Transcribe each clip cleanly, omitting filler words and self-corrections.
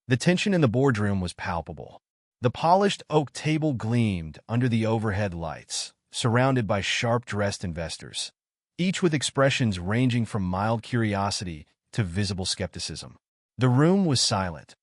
The tension in the boardroom was palpable. The polished oak table gleamed under the overhead lights, surrounded by sharp-dressed investors, each with expressions ranging from mild curiosity to visible skepticism. The room was silent,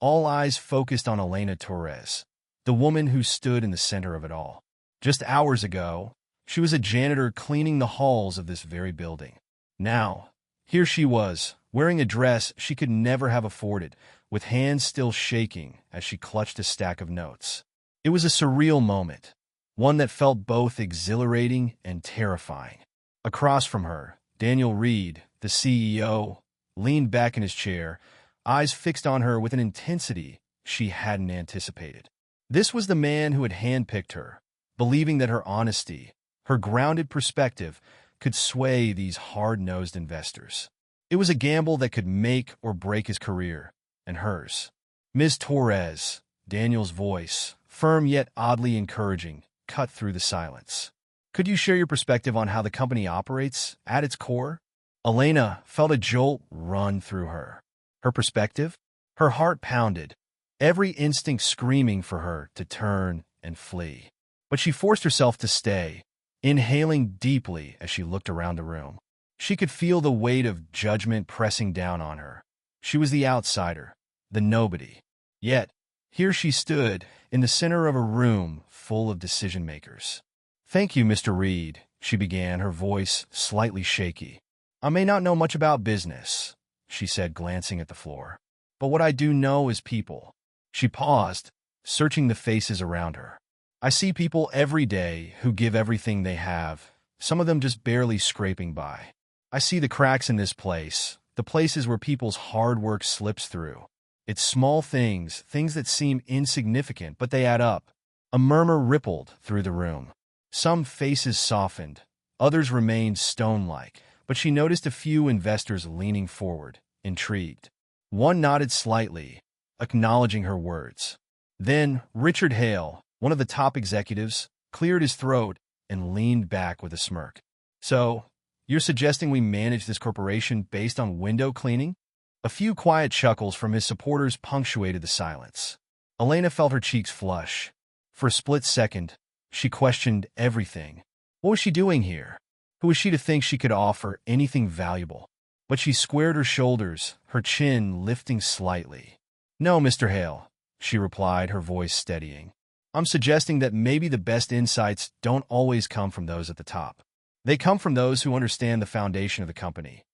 all eyes focused on Elena Torres, the woman who stood in the center of it all. Just hours ago, she was a janitor cleaning the halls of this very building. Now, here she was, wearing a dress she could never have afforded, with hands still shaking as she clutched a stack of notes. It was a surreal moment, one that felt both exhilarating and terrifying. Across from her, Daniel Reed, the CEO, leaned back in his chair, eyes fixed on her with an intensity she hadn't anticipated. This was the man who had handpicked her, believing that her honesty, her grounded perspective, could sway these hard-nosed investors. It was a gamble that could make or break his career, and hers. Ms. Torres, Daniel's voice, firm yet oddly encouraging, cut through the silence. Could you share your perspective on how the company operates at its core? Elena felt a jolt run through her. Her perspective? Her heart pounded, every instinct screaming for her to turn and flee. But she forced herself to stay, inhaling deeply as she looked around the room. She could feel the weight of judgment pressing down on her. She was the outsider, the nobody. Yet, here she stood, in the center of a room full of decision-makers. "Thank you, Mr. Reed," she began, her voice slightly shaky. "I may not know much about business," she said, glancing at the floor. "But what I do know is people." She paused, searching the faces around her. "I see people every day who give everything they have, some of them just barely scraping by. I see the cracks in this place, the places where people's hard work slips through. It's small things, things that seem insignificant, but they add up." A murmur rippled through the room. Some faces softened, others remained stone-like, but she noticed a few investors leaning forward, intrigued. One nodded slightly, acknowledging her words. Then Richard Hale, one of the top executives, cleared his throat and leaned back with a smirk. "So, you're suggesting we manage this corporation based on window cleaning?" A few quiet chuckles from his supporters punctuated the silence. Elena felt her cheeks flush. For a split second, she questioned everything. What was she doing here? Who was she to think she could offer anything valuable? But she squared her shoulders, her chin lifting slightly. "No, Mr. Hale," she replied, her voice steadying. "I'm suggesting that maybe the best insights don't always come from those at the top. They come from those who understand the foundation of the company.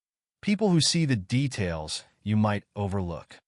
People who see the details you might overlook."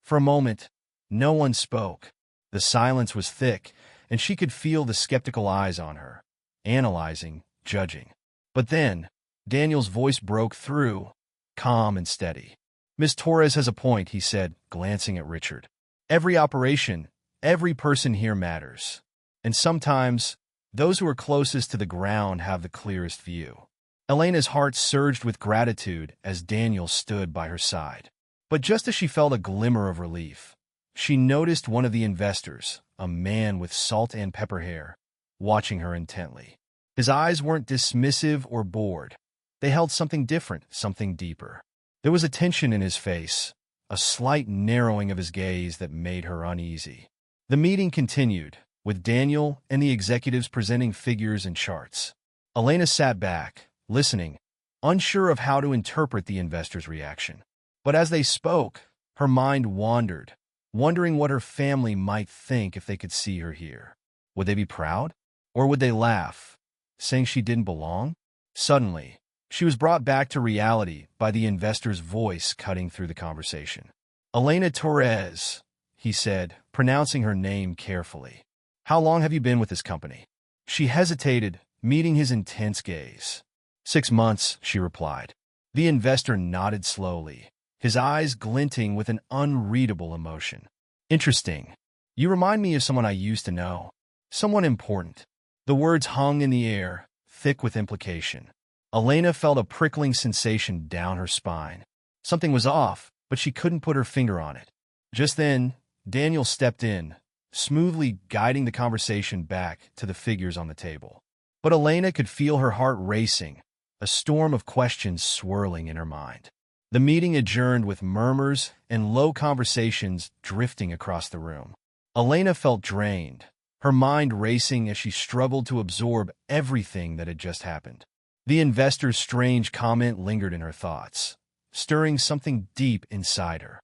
For a moment, no one spoke. The silence was thick, and she could feel the skeptical eyes on her, analyzing, judging. But then, Daniel's voice broke through, calm and steady. "Miss Torres has a point," he said, glancing at Richard. "Every operation, every person here matters. And sometimes, those who are closest to the ground have the clearest view." Elena's heart surged with gratitude as Daniel stood by her side. But just as she felt a glimmer of relief, she noticed one of the investors, a man with salt and pepper hair, watching her intently. His eyes weren't dismissive or bored. They held something different, something deeper. There was a tension in his face, a slight narrowing of his gaze that made her uneasy. The meeting continued, with Daniel and the executives presenting figures and charts. Elena sat back, listening, unsure of how to interpret the investors' reaction. But as they spoke, her mind wandered, wondering what her family might think if they could see her here. Would they be proud? Or would they laugh, saying she didn't belong? Suddenly, she was brought back to reality by the investor's voice cutting through the conversation. "Elena Torres," he said, pronouncing her name carefully. "How long have you been with this company?" She hesitated, meeting his intense gaze. 6 months, she replied. The investor nodded slowly, his eyes glinting with an unreadable emotion. "Interesting. You remind me of someone I used to know. Someone important." The words hung in the air, thick with implication. Elena felt a prickling sensation down her spine. Something was off, but she couldn't put her finger on it. Just then, Daniel stepped in, smoothly guiding the conversation back to the figures on the table. But Elena could feel her heart racing, a storm of questions swirling in her mind. The meeting adjourned with murmurs and low conversations drifting across the room. Elena felt drained, her mind racing as she struggled to absorb everything that had just happened. The investor's strange comment lingered in her thoughts, stirring something deep inside her,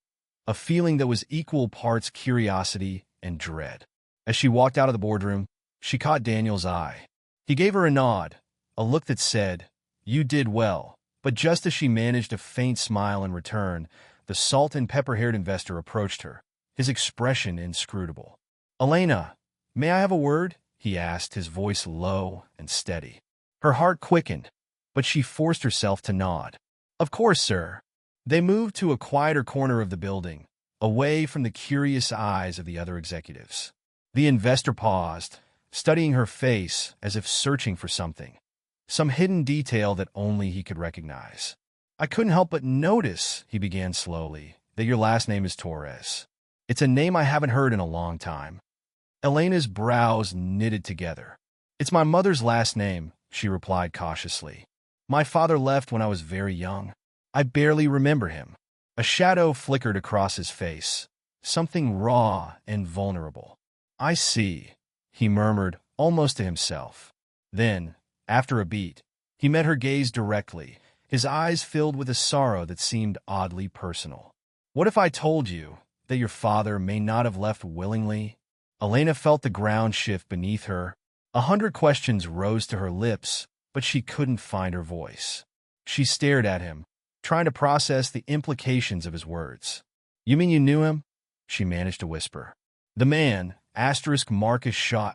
a feeling that was equal parts curiosity and dread. As she walked out of the boardroom, she caught Daniel's eye. He gave her a nod, a look that said, "You did well." But just as she managed a faint smile in return, the salt and pepper-haired investor approached her, his expression inscrutable. "Elena, may I have a word?" he asked, his voice low and steady. Her heart quickened, but she forced herself to nod. "Of course, sir." They moved to a quieter corner of the building, away from the curious eyes of the other executives. The investor paused, studying her face as if searching for something, some hidden detail that only he could recognize. "I couldn't help but notice," he began slowly, "that your last name is Torres. It's a name I haven't heard in a long time." Elena's brows knitted together. "It's my mother's last name," she replied cautiously. "My father left when I was very young. I barely remember him." A shadow flickered across his face, something raw and vulnerable. "I see," he murmured, almost to himself. Then, after a beat, he met her gaze directly, his eyes filled with a sorrow that seemed oddly personal. "What if I told you that your father may not have left willingly?" Elena felt the ground shift beneath her. 100 questions rose to her lips, but she couldn't find her voice. She stared at him, trying to process the implications of his words. "You mean you knew him?" she managed to whisper. The man, Marcus Shaw,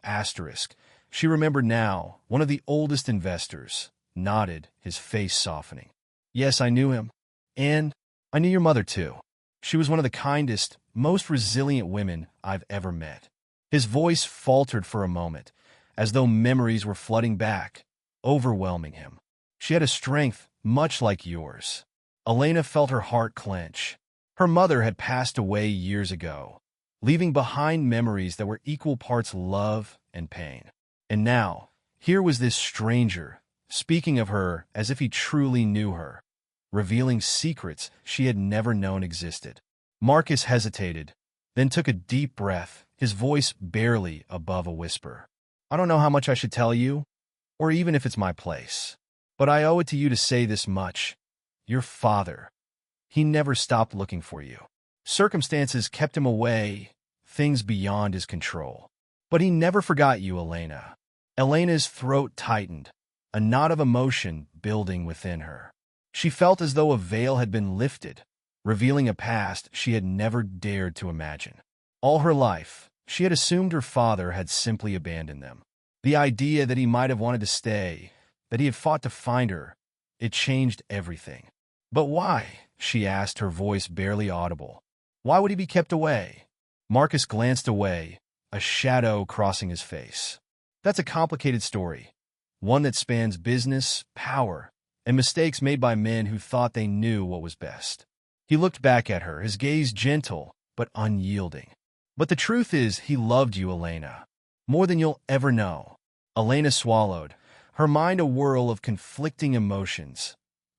she remembered now, one of the oldest investors, nodded, his face softening. "Yes, I knew him. And I knew your mother, too. She was one of the kindest, most resilient women I've ever met." His voice faltered for a moment, as though memories were flooding back, overwhelming him. "She had a strength much like yours." Elena felt her heart clench. Her mother had passed away years ago, leaving behind memories that were equal parts love and pain. And now, here was this stranger, speaking of her as if he truly knew her, revealing secrets she had never known existed. Marcus hesitated, then took a deep breath, his voice barely above a whisper. "I don't know how much I should tell you, or even if it's my place. But I owe it to you to say this much. Your father, he never stopped looking for you. Circumstances kept him away, things beyond his control. But he never forgot you, Elena." Elena's throat tightened, a knot of emotion building within her. She felt as though a veil had been lifted, revealing a past she had never dared to imagine. All her life, she had assumed her father had simply abandoned them. The idea that he might have wanted to stay, that he had fought to find her, it changed everything. "But why?" she asked, her voice barely audible. "Why would he be kept away?" Marcus glanced away, a shadow crossing his face. "That's a complicated story, one that spans business, power, and mistakes made by men who thought they knew what was best." He looked back at her, his gaze gentle but unyielding. "But the truth is, he loved you, Elena, more than you'll ever know." Elena swallowed, her mind a whirl of conflicting emotions: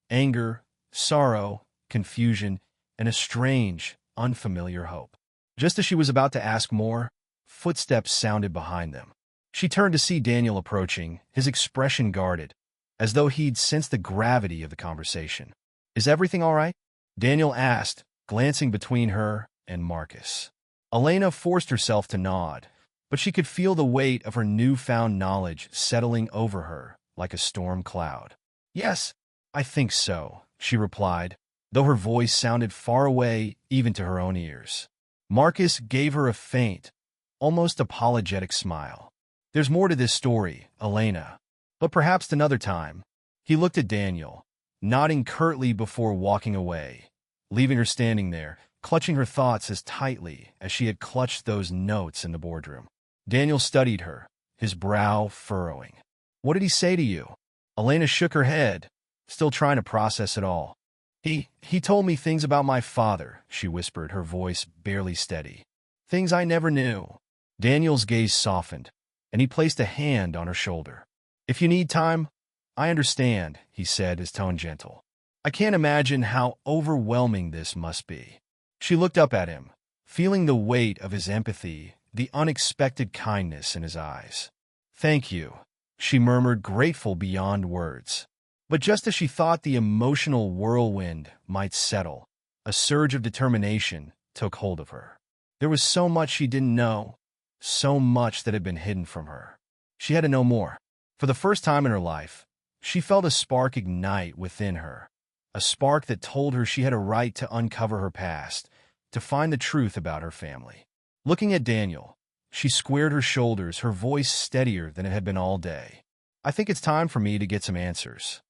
anger, sorrow, confusion, and a strange, unfamiliar hope. Just as she was about to ask more, footsteps sounded behind them. She turned to see Daniel approaching, his expression guarded, as though he'd sensed the gravity of the conversation. "Is everything all right?" Daniel asked, glancing between her and Marcus. Elena forced herself to nod, but she could feel the weight of her newfound knowledge settling over her like a storm cloud. "Yes, I think so," she replied, though her voice sounded far away even to her own ears. Marcus gave her a faint, almost apologetic smile. "There's more to this story, Elena, but perhaps another time." He looked at Daniel, nodding curtly before walking away, leaving her standing there, clutching her thoughts as tightly as she had clutched those notes in the boardroom. Daniel studied her, his brow furrowing. "What did he say to you?" Elena shook her head, still trying to process it all. He told me things about my father," she whispered, her voice barely steady. "Things I never knew." Daniel's gaze softened, and he placed a hand on her shoulder. "If you need time, I understand," he said, his tone gentle. I can't imagine how overwhelming this must be. She looked up at him, feeling the weight of his empathy, the unexpected kindness in his eyes. "Thank you," she murmured, grateful beyond words. But just as she thought the emotional whirlwind might settle, a surge of determination took hold of her. There was so much she didn't know, so much that had been hidden from her. She had to know more. For the first time in her life, she felt a spark ignite within her, a spark that told her she had a right to uncover her past, to find the truth about her family. Looking at Daniel, she squared her shoulders, her voice steadier than it had been all day. "I think it's time for me to get some answers."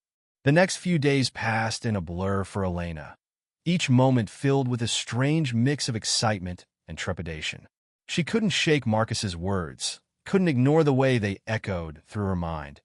The next few days passed in a blur for Elena, each moment filled with a strange mix of excitement and trepidation. She couldn't shake Marcus's words, couldn't ignore the way they echoed through her mind.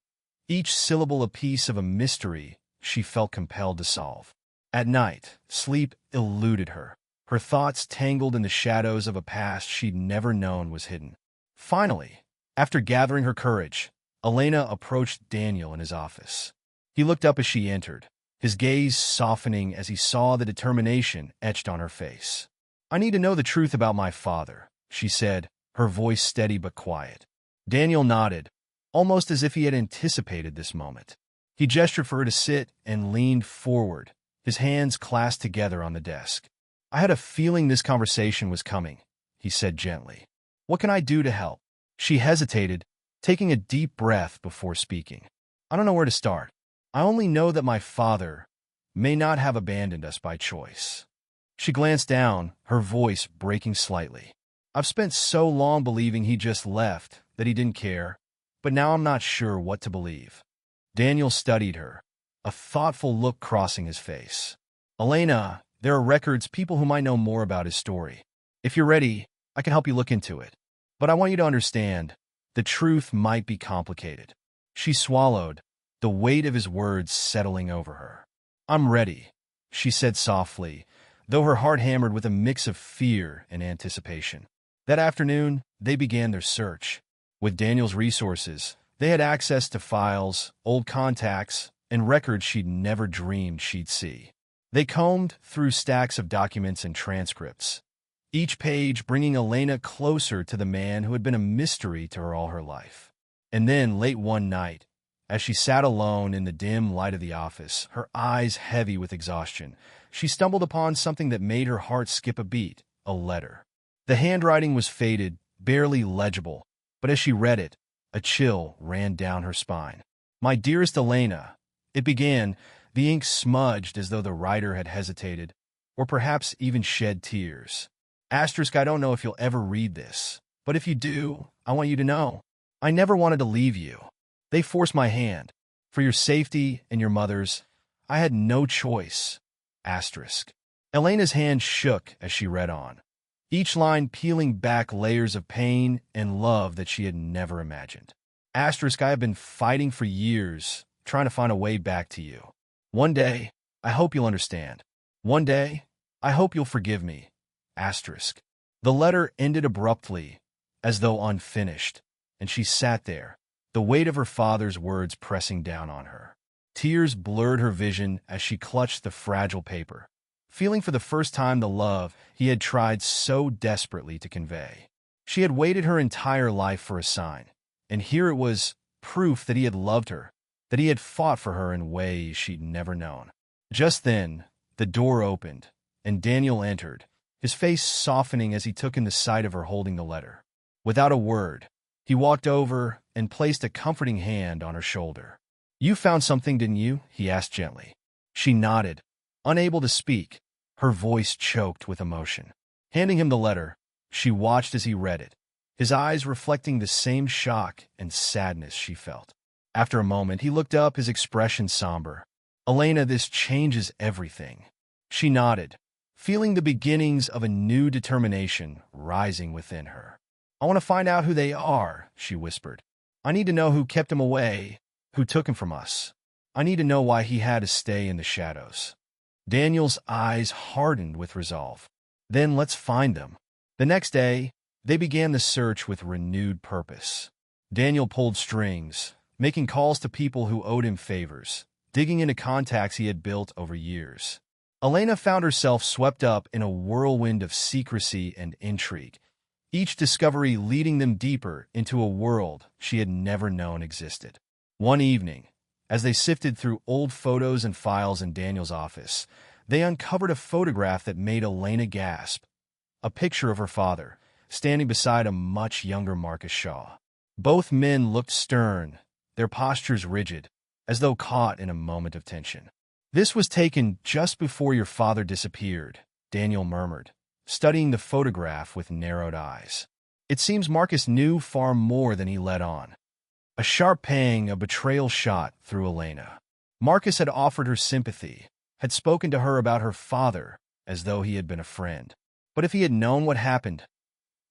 Each syllable a piece of a mystery she felt compelled to solve. At night, sleep eluded her, her thoughts tangled in the shadows of a past she'd never known was hidden. Finally, after gathering her courage, Elena approached Daniel in his office. He looked up as she entered, his gaze softening as he saw the determination etched on her face. "I need to know the truth about my father," she said, her voice steady but quiet. Daniel nodded, almost as if he had anticipated this moment. He gestured for her to sit and leaned forward, his hands clasped together on the desk. "I had a feeling this conversation was coming," he said gently. "What can I do to help?" She hesitated, taking a deep breath before speaking. "I don't know where to start. I only know that my father may not have abandoned us by choice." She glanced down, her voice breaking slightly. "I've spent so long believing he just left, that he didn't care, but now I'm not sure what to believe." Daniel studied her, a thoughtful look crossing his face. "Elena, there are records, people who might know more about his story. If you're ready, I can help you look into it. But I want you to understand, the truth might be complicated." She swallowed, the weight of his words settling over her. "I'm ready," she said softly, though her heart hammered with a mix of fear and anticipation. That afternoon, they began their search. With Daniel's resources, they had access to files, old contacts, and records she'd never dreamed she'd see. They combed through stacks of documents and transcripts, each page bringing Elena closer to the man who had been a mystery to her all her life. And then, late one night, as she sat alone in the dim light of the office, her eyes heavy with exhaustion, she stumbled upon something that made her heart skip a beat, a letter. The handwriting was faded, barely legible, but as she read it, a chill ran down her spine. "My dearest Elena," it began, the ink smudged as though the writer had hesitated, or perhaps even shed tears. "Asterisk, I don't know if you'll ever read this, but if you do, I want you to know. I never wanted to leave you. They forced my hand. For your safety and your mother's, I had no choice. Asterisk." Elena's hand shook as she read on, each line peeling back layers of pain and love that she had never imagined. "Asterisk, I have been fighting for years, trying to find a way back to you. One day, I hope you'll understand. One day, I hope you'll forgive me. Asterisk." The letter ended abruptly, as though unfinished, and she sat there, the weight of her father's words pressing down on her. Tears blurred her vision as she clutched the fragile paper, feeling for the first time the love he had tried so desperately to convey. She had waited her entire life for a sign, and here it was, proof that he had loved her, that he had fought for her in ways she'd never known. Just then, the door opened, and Daniel entered, his face softening as he took in the sight of her holding the letter. Without a word, he walked over and placed a comforting hand on her shoulder. "You found something, didn't you?" he asked gently. She nodded, unable to speak, her voice choked with emotion. Handing him the letter, she watched as he read it, his eyes reflecting the same shock and sadness she felt. After a moment, he looked up, his expression somber. "Elena, this changes everything." She nodded, feeling the beginnings of a new determination rising within her. "I want to find out who they are," she whispered. "I need to know who kept him away, who took him from us. I need to know why he had to stay in the shadows." Daniel's eyes hardened with resolve. "Then let's find them." The next day, they began the search with renewed purpose. Daniel pulled strings, making calls to people who owed him favors, digging into contacts he had built over years. Elena found herself swept up in a whirlwind of secrecy and intrigue, each discovery leading them deeper into a world she had never known existed. One evening, as they sifted through old photos and files in Daniel's office, they uncovered a photograph that made Elena gasp, a picture of her father, standing beside a much younger Marcus Shaw. Both men looked stern, their postures rigid, as though caught in a moment of tension. "This was taken just before your father disappeared," Daniel murmured, studying the photograph with narrowed eyes. It seems Marcus knew far more than he let on. A sharp pang of betrayal shot through Elena. Marcus had offered her sympathy, had spoken to her about her father as though he had been a friend. But if he had known what happened,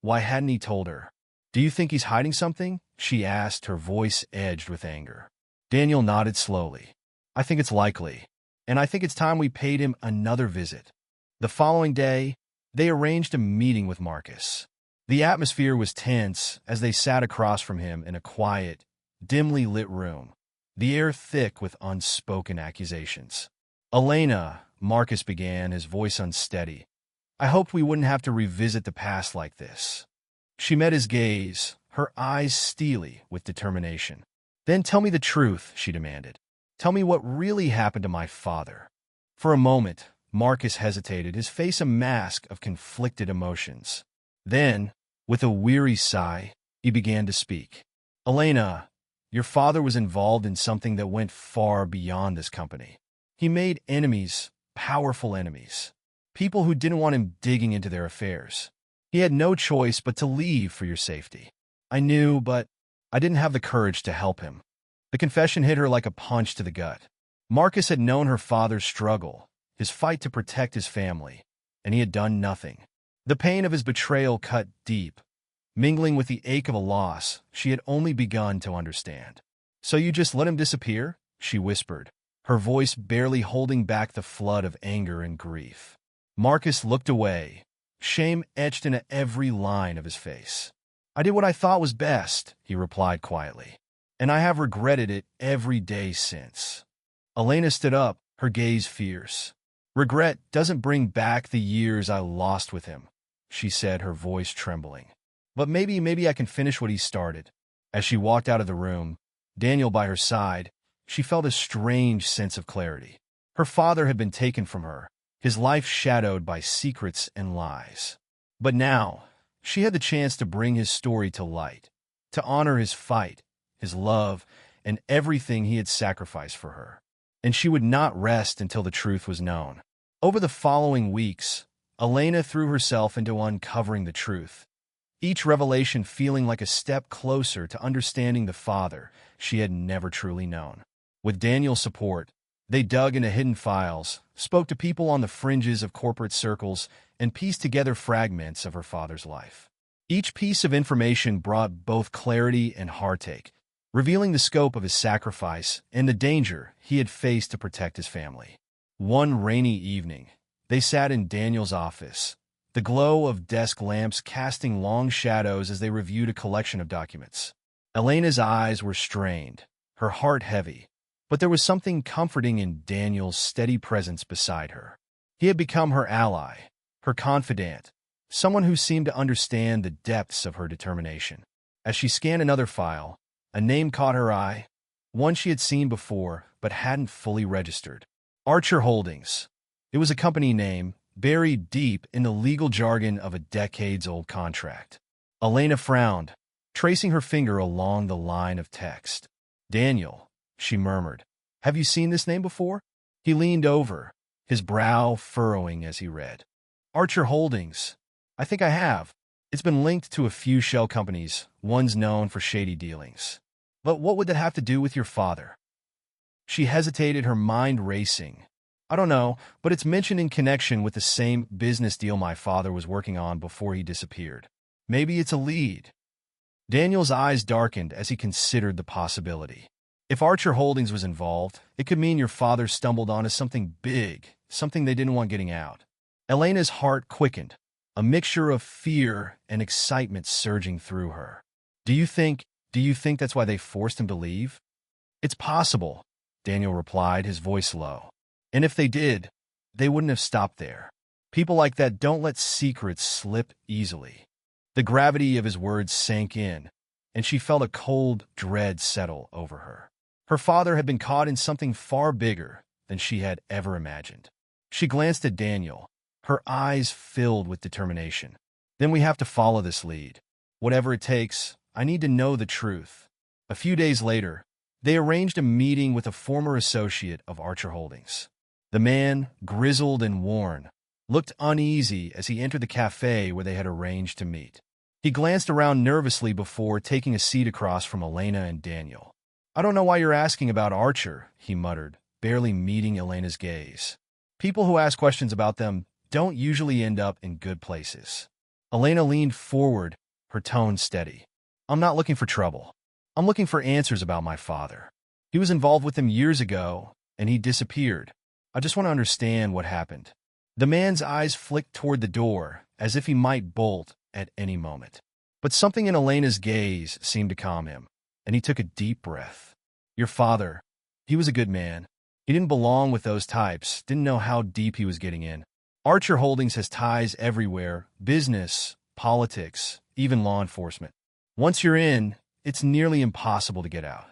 why hadn't he told her? "Do you think he's hiding something?" she asked, her voice edged with anger. Daniel nodded slowly. "I think it's likely, and I think it's time we paid him another visit." The following day, they arranged a meeting with Marcus. The atmosphere was tense as they sat across from him in a quiet, dimly lit room, the air thick with unspoken accusations. "Elena," Marcus began, his voice unsteady, "I hoped we wouldn't have to revisit the past like this." She met his gaze, her eyes steely with determination. "Then tell me the truth," she demanded. "Tell me what really happened to my father." For a moment, Marcus hesitated, his face a mask of conflicted emotions. Then, with a weary sigh, he began to speak. "Elena, your father was involved in something that went far beyond this company. He made enemies, powerful enemies, people who didn't want him digging into their affairs. He had no choice but to leave for your safety. I knew, but I didn't have the courage to help him." The confession hit her like a punch to the gut. Marcus had known her father's struggle, his fight to protect his family, and he had done nothing. The pain of his betrayal cut deep, mingling with the ache of a loss she had only begun to understand. "So you just let him disappear?" she whispered, her voice barely holding back the flood of anger and grief. Marcus looked away, shame etched into every line of his face. "I did what I thought was best," he replied quietly, "and I have regretted it every day since." Elena stood up, her gaze fierce. "Regret doesn't bring back the years I lost with him," she said, her voice trembling. "But maybe I can finish what he started." As she walked out of the room, Daniel by her side, she felt a strange sense of clarity. Her father had been taken from her, his life shadowed by secrets and lies. But now, she had the chance to bring his story to light, to honor his fight, his love, and everything he had sacrificed for her. And she would not rest until the truth was known. Over the following weeks, Elena threw herself into uncovering the truth, each revelation feeling like a step closer to understanding the father she had never truly known. With Daniel's support, they dug into hidden files, spoke to people on the fringes of corporate circles, and pieced together fragments of her father's life. Each piece of information brought both clarity and heartache, revealing the scope of his sacrifice and the danger he had faced to protect his family. One rainy evening, they sat in Daniel's office, the glow of desk lamps casting long shadows as they reviewed a collection of documents. Elena's eyes were strained, her heart heavy, but there was something comforting in Daniel's steady presence beside her. He had become her ally, her confidant, someone who seemed to understand the depths of her determination. As she scanned another file, a name caught her eye, one she had seen before but hadn't fully registered. Archer Holdings. It was a company name, buried deep in the legal jargon of a decades-old contract. Elena frowned, tracing her finger along the line of text. "Daniel," she murmured, "have you seen this name before?" He leaned over, his brow furrowing as he read. "Archer Holdings. I think I have. It's been linked to a few shell companies, ones known for shady dealings. But what would that have to do with your father?" She hesitated, her mind racing. "I don't know, but it's mentioned in connection with the same business deal my father was working on before he disappeared. Maybe it's a lead." Daniel's eyes darkened as he considered the possibility. If Archer Holdings was involved, it could mean your father stumbled onto something big, something they didn't want getting out. Elena's heart quickened, a mixture of fear and excitement surging through her. Do you think that's why they forced him to leave?" "It's possible," Daniel replied, his voice low. And if they did, they wouldn't have stopped there. People like that don't let secrets slip easily. The gravity of his words sank in, and she felt a cold dread settle over her. Her father had been caught in something far bigger than she had ever imagined. She glanced at Daniel, her eyes filled with determination. Then we have to follow this lead. Whatever it takes, I need to know the truth. A few days later, they arranged a meeting with a former associate of Archer Holdings. The man, grizzled and worn, looked uneasy as he entered the cafe where they had arranged to meet. He glanced around nervously before taking a seat across from Elena and Daniel. I don't know why you're asking about Archer, he muttered, barely meeting Elena's gaze. People who ask questions about them don't usually end up in good places. Elena leaned forward, her tone steady. I'm not looking for trouble. I'm looking for answers about my father. He was involved with them years ago, and he disappeared. I just want to understand what happened. The man's eyes flicked toward the door, as if he might bolt at any moment. But something in Elena's gaze seemed to calm him, and he took a deep breath. Your father, he was a good man. He didn't belong with those types, didn't know how deep he was getting in. Archer Holdings has ties everywhere, business, politics, even law enforcement. Once you're in, it's nearly impossible to get out.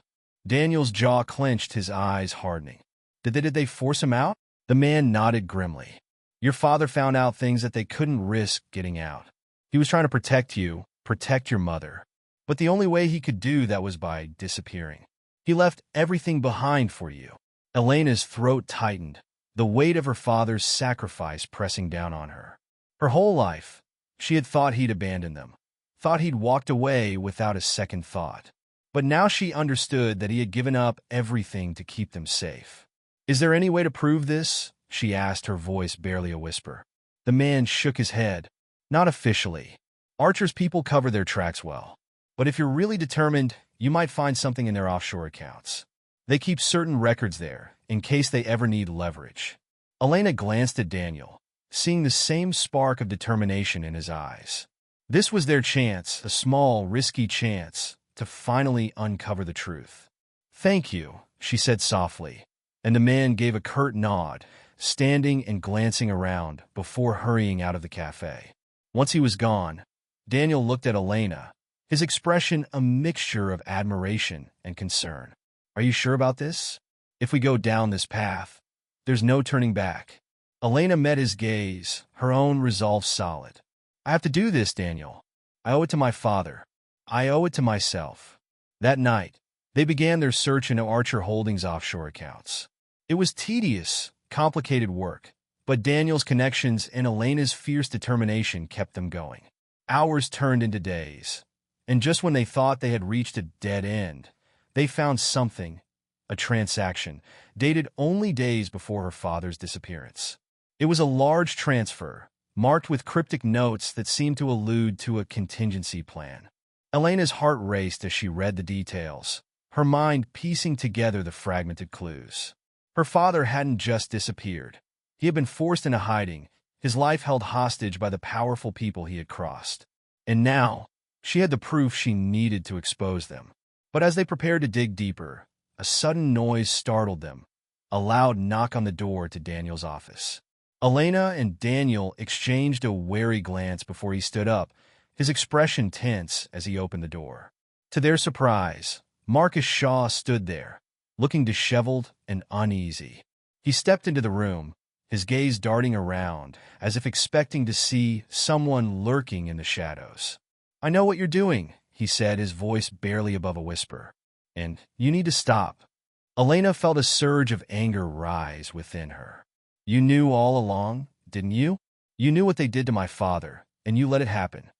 Daniel's jaw clenched, his eyes hardening. Did they force him out? The man nodded grimly. Your father found out things that they couldn't risk getting out. He was trying to protect you, protect your mother. But the only way he could do that was by disappearing. He left everything behind for you. Elena's throat tightened, the weight of her father's sacrifice pressing down on her. Her whole life, she had thought he'd abandoned them, thought he'd walked away without a second thought. But now she understood that he had given up everything to keep them safe. Is there any way to prove this? She asked, her voice barely a whisper. The man shook his head. Not officially. Archer's people cover their tracks well. But if you're really determined, you might find something in their offshore accounts. They keep certain records there, in case they ever need leverage. Elena glanced at Daniel, seeing the same spark of determination in his eyes. This was their chance, a small, risky chance, to finally uncover the truth. Thank you, she said softly, and the man gave a curt nod, standing and glancing around before hurrying out of the cafe. Once he was gone, Daniel looked at Elena, his expression a mixture of admiration and concern. Are you sure about this? If we go down this path, there's no turning back. Elena met his gaze, her own resolve solid. I have to do this, Daniel. I owe it to my father. I owe it to myself. That night, they began their search into Archer Holdings' offshore accounts. It was tedious, complicated work, but Daniel's connections and Elena's fierce determination kept them going. Hours turned into days, and just when they thought they had reached a dead end, they found something, a transaction, dated only days before her father's disappearance. It was a large transfer, marked with cryptic notes that seemed to allude to a contingency plan. Elena's heart raced as she read the details, her mind piecing together the fragmented clues. Her father hadn't just disappeared. He had been forced into hiding, his life held hostage by the powerful people he had crossed. And now, she had the proof she needed to expose them. But as they prepared to dig deeper, a sudden noise startled them, a loud knock on the door to Daniel's office. Elena and Daniel exchanged a wary glance before he stood up, his expression tense as he opened the door. To their surprise, Marcus Shaw stood there, looking disheveled and uneasy. He stepped into the room, his gaze darting around, as if expecting to see someone lurking in the shadows. I know what you're doing, he said, his voice barely above a whisper. And you need to stop. Elena felt a surge of anger rise within her. You knew all along, didn't you? You knew what they did to my father, and you let it happen.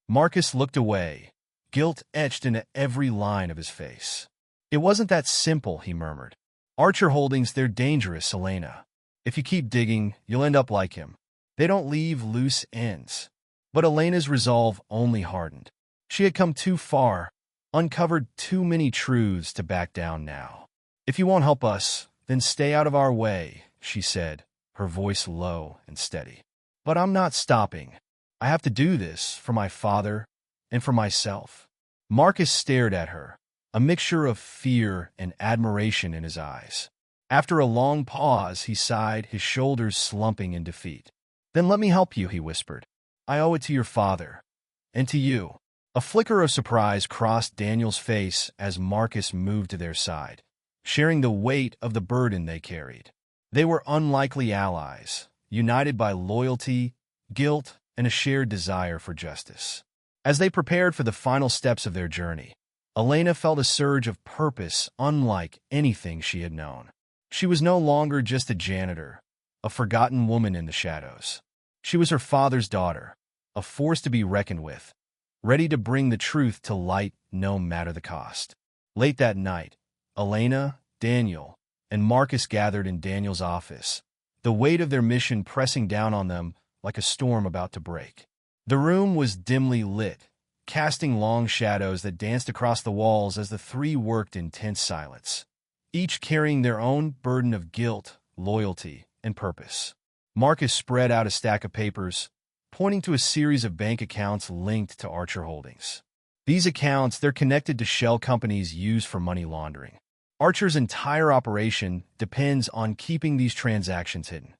Marcus looked away, guilt etched into every line of his face. It wasn't that simple, he murmured. Archer Holdings, they're dangerous, Elena. If you keep digging, you'll end up like him. They don't leave loose ends. But Elena's resolve only hardened. She had come too far, uncovered too many truths to back down now. If you won't help us, then stay out of our way, she said, her voice low and steady. But I'm not stopping. I have to do this for my father and for myself. Marcus stared at her, a mixture of fear and admiration in his eyes. After a long pause, he sighed, his shoulders slumping in defeat. "Then let me help you," he whispered. "I owe it to your father. And to you." A flicker of surprise crossed Daniel's face as Marcus moved to their side, sharing the weight of the burden they carried. They were unlikely allies, united by loyalty, guilt, and a shared desire for justice. As they prepared for the final steps of their journey, Elena felt a surge of purpose unlike anything she had known. She was no longer just a janitor, a forgotten woman in the shadows. She was her father's daughter, a force to be reckoned with, ready to bring the truth to light no matter the cost. Late that night, Elena, Daniel, and Marcus gathered in Daniel's office, the weight of their mission pressing down on them like a storm about to break. The room was dimly lit, casting long shadows that danced across the walls as the three worked in tense silence, each carrying their own burden of guilt, loyalty, and purpose. Marcus spread out a stack of papers, pointing to a series of bank accounts linked to Archer Holdings. These accounts, they're connected to shell companies used for money laundering. Archer's entire operation depends on keeping these transactions hidden.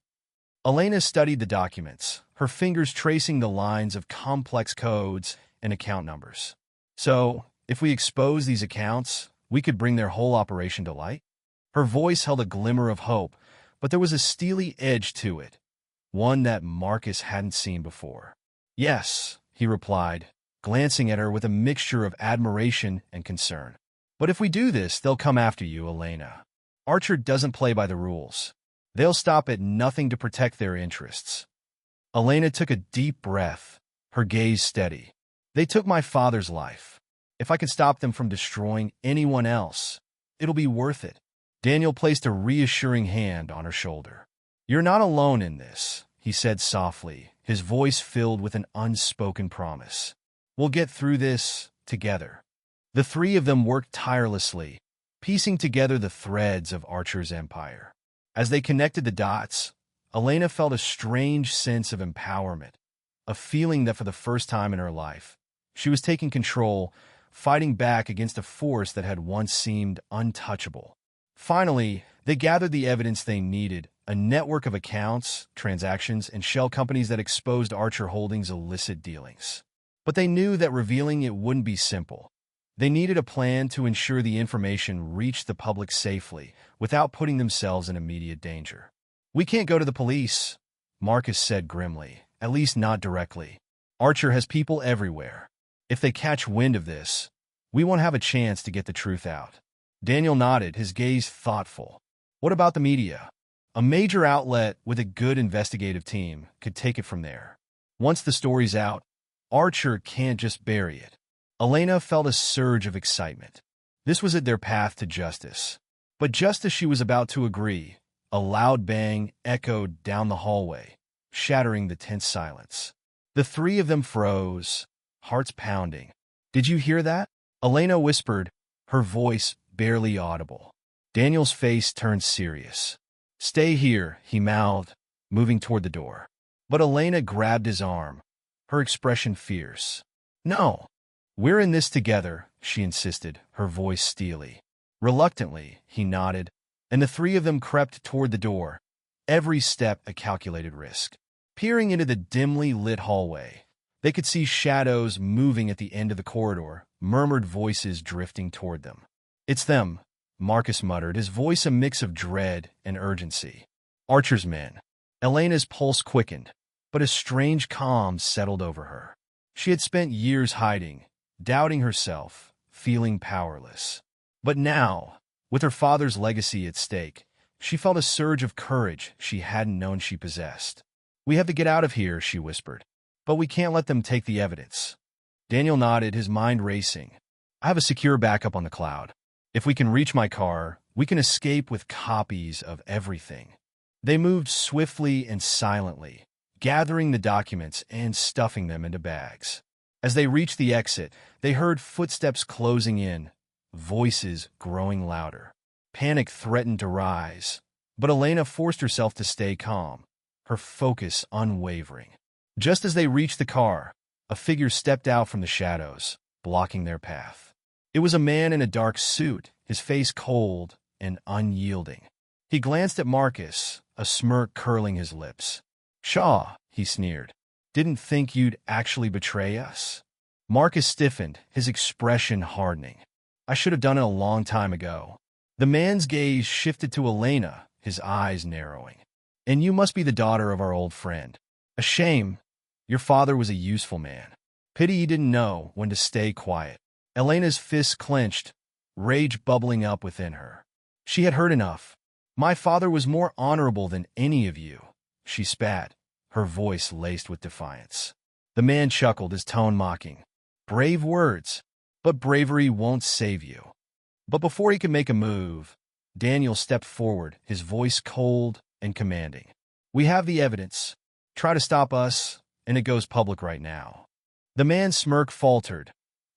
Elena studied the documents, her fingers tracing the lines of complex codes and account numbers. "So, if we expose these accounts, we could bring their whole operation to light?" Her voice held a glimmer of hope, but there was a steely edge to it, one that Marcus hadn't seen before. "Yes," he replied, glancing at her with a mixture of admiration and concern. "But if we do this, they'll come after you, Elena. Archer doesn't play by the rules. They'll stop at nothing to protect their interests." Elena took a deep breath, her gaze steady. "They took my father's life. If I can stop them from destroying anyone else, it'll be worth it." Daniel placed a reassuring hand on her shoulder. "You're not alone in this," he said softly, his voice filled with an unspoken promise. "We'll get through this together." The three of them worked tirelessly, piecing together the threads of Archer's empire. As they connected the dots, Elena felt a strange sense of empowerment, a feeling that for the first time in her life, she was taking control, fighting back against a force that had once seemed untouchable. Finally, they gathered the evidence they needed, a network of accounts, transactions, and shell companies that exposed Archer Holdings' illicit dealings. But they knew that revealing it wouldn't be simple. They needed a plan to ensure the information reached the public safely, without putting themselves in immediate danger. "We can't go to the police," Marcus said grimly, "at least not directly. Archer has people everywhere. If they catch wind of this, we won't have a chance to get the truth out." Daniel nodded, his gaze thoughtful. "What about the media? A major outlet with a good investigative team could take it from there. Once the story's out, Archer can't just bury it." Elena felt a surge of excitement. This was their path to justice. But just as she was about to agree, a loud bang echoed down the hallway, shattering the tense silence. The three of them froze, hearts pounding. "Did you hear that?" Elena whispered, her voice barely audible. Daniel's face turned serious. "Stay here," he mouthed, moving toward the door. But Elena grabbed his arm, her expression fierce. "No, we're in this together," she insisted, her voice steely. Reluctantly, he nodded, and the three of them crept toward the door, every step a calculated risk. Peering into the dimly lit hallway, they could see shadows moving at the end of the corridor, murmured voices drifting toward them. "It's them," Marcus muttered, his voice a mix of dread and urgency. "Archer's men." Elena's pulse quickened, but a strange calm settled over her. She had spent years hiding, doubting herself, feeling powerless. But now, with her father's legacy at stake, she felt a surge of courage she hadn't known she possessed. "We have to get out of here," she whispered. "But we can't let them take the evidence." Daniel nodded, his mind racing. "I have a secure backup on the cloud. If we can reach my car, we can escape with copies of everything." They moved swiftly and silently, gathering the documents and stuffing them into bags. As they reached the exit, they heard footsteps closing in, voices growing louder. Panic threatened to rise, but Elena forced herself to stay calm, her focus unwavering. Just as they reached the car, a figure stepped out from the shadows, blocking their path. It was a man in a dark suit, his face cold and unyielding. He glanced at Marcus, a smirk curling his lips. "Shaw," he sneered. "Didn't think you'd actually betray us?" Marcus stiffened, his expression hardening. "I should have done it a long time ago." The man's gaze shifted to Elena, his eyes narrowing. "And you must be the daughter of our old friend. A shame. Your father was a useful man. Pity he didn't know when to stay quiet." Elena's fists clenched, rage bubbling up within her. She had heard enough. "My father was more honorable than any of you," she spat, her voice laced with defiance. The man chuckled, his tone mocking. "Brave words, but bravery won't save you." But before he could make a move, Daniel stepped forward, his voice cold and commanding. "We have the evidence. Try to stop us, and it goes public right now." The man's smirk faltered,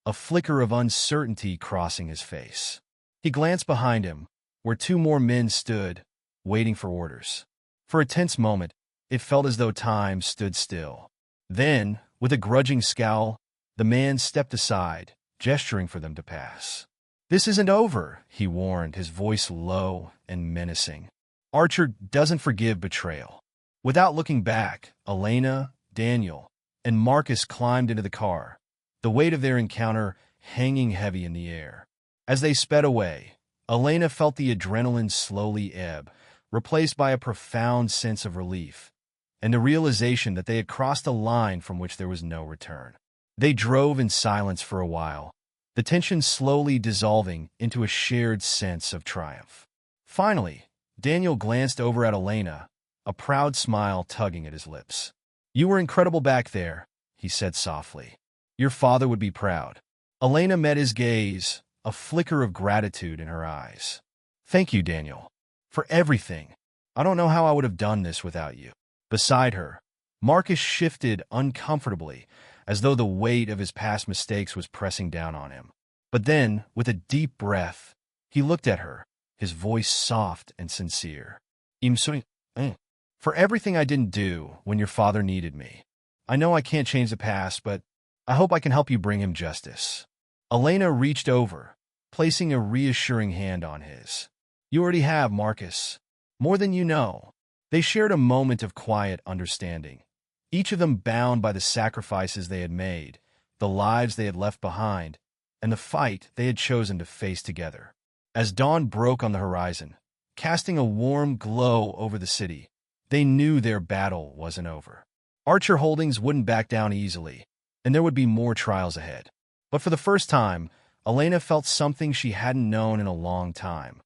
a flicker of uncertainty crossing his face. He glanced behind him, where two more men stood, waiting for orders. For a tense moment, it felt as though time stood still. Then, with a grudging scowl, the man stepped aside, gesturing for them to pass. "This isn't over," he warned, his voice low and menacing. "Archer doesn't forgive betrayal." Without looking back, Elena, Daniel, and Marcus climbed into the car, the weight of their encounter hanging heavy in the air. As they sped away, Elena felt the adrenaline slowly ebb, replaced by a profound sense of relief, and the realization that they had crossed a line from which there was no return. They drove in silence for a while, the tension slowly dissolving into a shared sense of triumph. Finally, Daniel glanced over at Elena, a proud smile tugging at his lips. "You were incredible back there," he said softly. "Your father would be proud." Elena met his gaze, a flicker of gratitude in her eyes. "Thank you, Daniel, for everything. I don't know how I would have done this without you." Beside her, Marcus shifted uncomfortably, as though the weight of his past mistakes was pressing down on him. But then, with a deep breath, he looked at her, his voice soft and sincere. "I'm sorry for everything I didn't do when your father needed me. I know I can't change the past, but I hope I can help you bring him justice." Elena reached over, placing a reassuring hand on his. "You already have, Marcus. More than you know." They shared a moment of quiet understanding, each of them bound by the sacrifices they had made, the lives they had left behind, and the fight they had chosen to face together. As dawn broke on the horizon, casting a warm glow over the city, they knew their battle wasn't over. Archer Holdings wouldn't back down easily, and there would be more trials ahead. But for the first time, Elena felt something she hadn't known in a long time,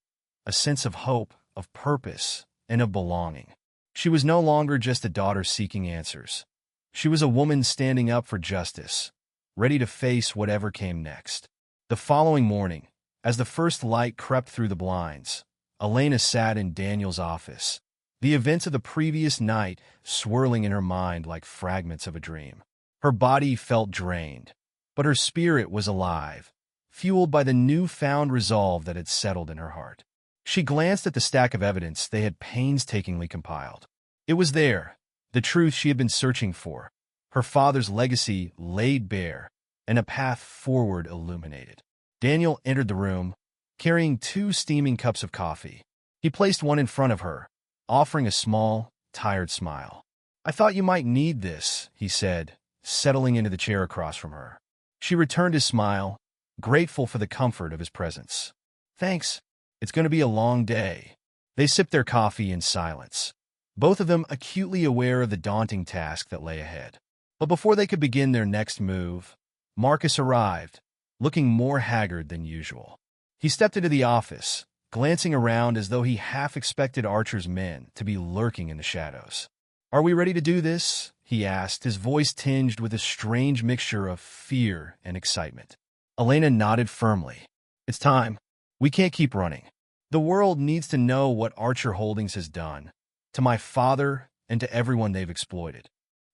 a sense of hope, of purpose, and of belonging. She was no longer just a daughter seeking answers. She was a woman standing up for justice, ready to face whatever came next. The following morning, as the first light crept through the blinds, Elena sat in Daniel's office, the events of the previous night swirling in her mind like fragments of a dream. Her body felt drained, but her spirit was alive, fueled by the newfound resolve that had settled in her heart. She glanced at the stack of evidence they had painstakingly compiled. It was there, the truth she had been searching for, her father's legacy laid bare, and a path forward illuminated. Daniel entered the room, carrying 2 steaming cups of coffee. He placed one in front of her, offering a small, tired smile. "I thought you might need this," he said, settling into the chair across from her. She returned his smile, grateful for the comfort of his presence. "Thanks. It's going to be a long day." They sipped their coffee in silence, both of them acutely aware of the daunting task that lay ahead. But before they could begin their next move, Marcus arrived, looking more haggard than usual. He stepped into the office, glancing around as though he half expected Archer's men to be lurking in the shadows. "Are we ready to do this?" he asked, his voice tinged with a strange mixture of fear and excitement. Elena nodded firmly. "It's time. We can't keep running. The world needs to know what Archer Holdings has done, to my father and to everyone they've exploited."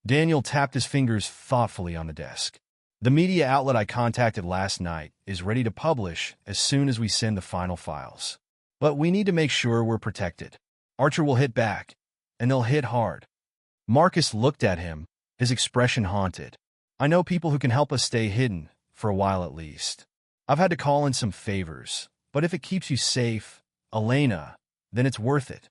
Daniel tapped his fingers thoughtfully on the desk. "The media outlet I contacted last night is ready to publish as soon as we send the final files. But we need to make sure we're protected. Archer will hit back, and they'll hit hard." Marcus looked at him, his expression haunted. "I know people who can help us stay hidden, for a while at least. I've had to call in some favors, but if it keeps you safe, Elena, then it's worth it.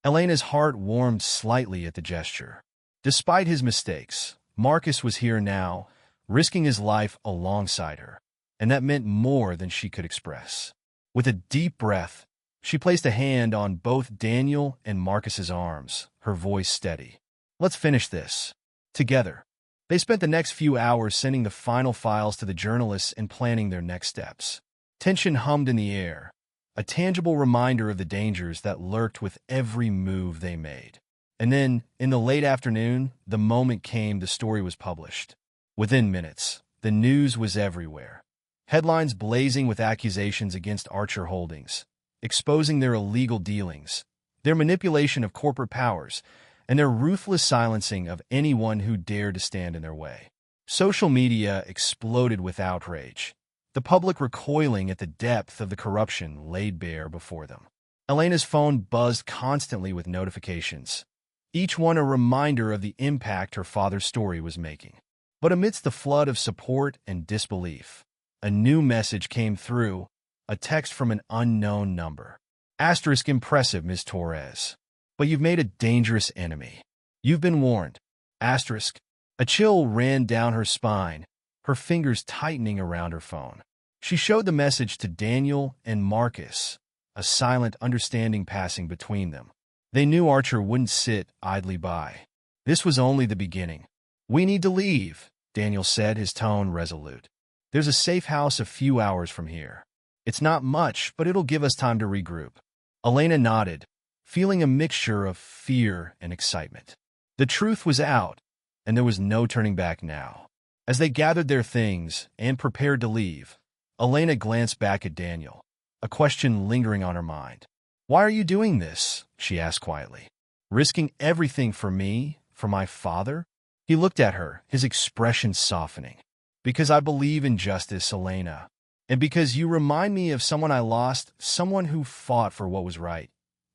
Elena's heart warmed slightly at the gesture. Despite his mistakes, Marcus was here now, risking his life alongside her, and that meant more than she could express. With a deep breath, she placed a hand on both Daniel and Marcus's arms, her voice steady. "Let's finish this. Together." They spent the next few hours sending the final files to the journalists and planning their next steps. Tension hummed in the air, a tangible reminder of the dangers that lurked with every move they made. And then, in the late afternoon, the moment came the story was published. Within minutes, the news was everywhere. Headlines blazing with accusations against Archer Holdings, exposing their illegal dealings, their manipulation of corporate powers, and their ruthless silencing of anyone who dared to stand in their way. Social media exploded with outrage, the public recoiling at the depth of the corruption laid bare before them. Elena's phone buzzed constantly with notifications, each one a reminder of the impact her father's story was making. But amidst the flood of support and disbelief, a new message came through, a text from an unknown number. Asterisk impressive, Ms. Torres. But you've made a dangerous enemy. You've been warned. Asterisk. A chill ran down her spine, her fingers tightening around her phone. She showed the message to Daniel and Marcus, a silent understanding passing between them. They knew Archer wouldn't sit idly by. This was only the beginning. "We need to leave," Daniel said, his tone resolute. "There's a safe house a few hours from here. It's not much, but it'll give us time to regroup." Elena nodded, feeling a mixture of fear and excitement. The truth was out, and there was no turning back now. As they gathered their things and prepared to leave, Elena glanced back at Daniel, a question lingering on her mind. "Why are you doing this?" she asked quietly. "Risking everything for me, for my father?" He looked at her, his expression softening. "Because I believe in justice, Elena. And because you remind me of someone I lost, someone who fought for what was right,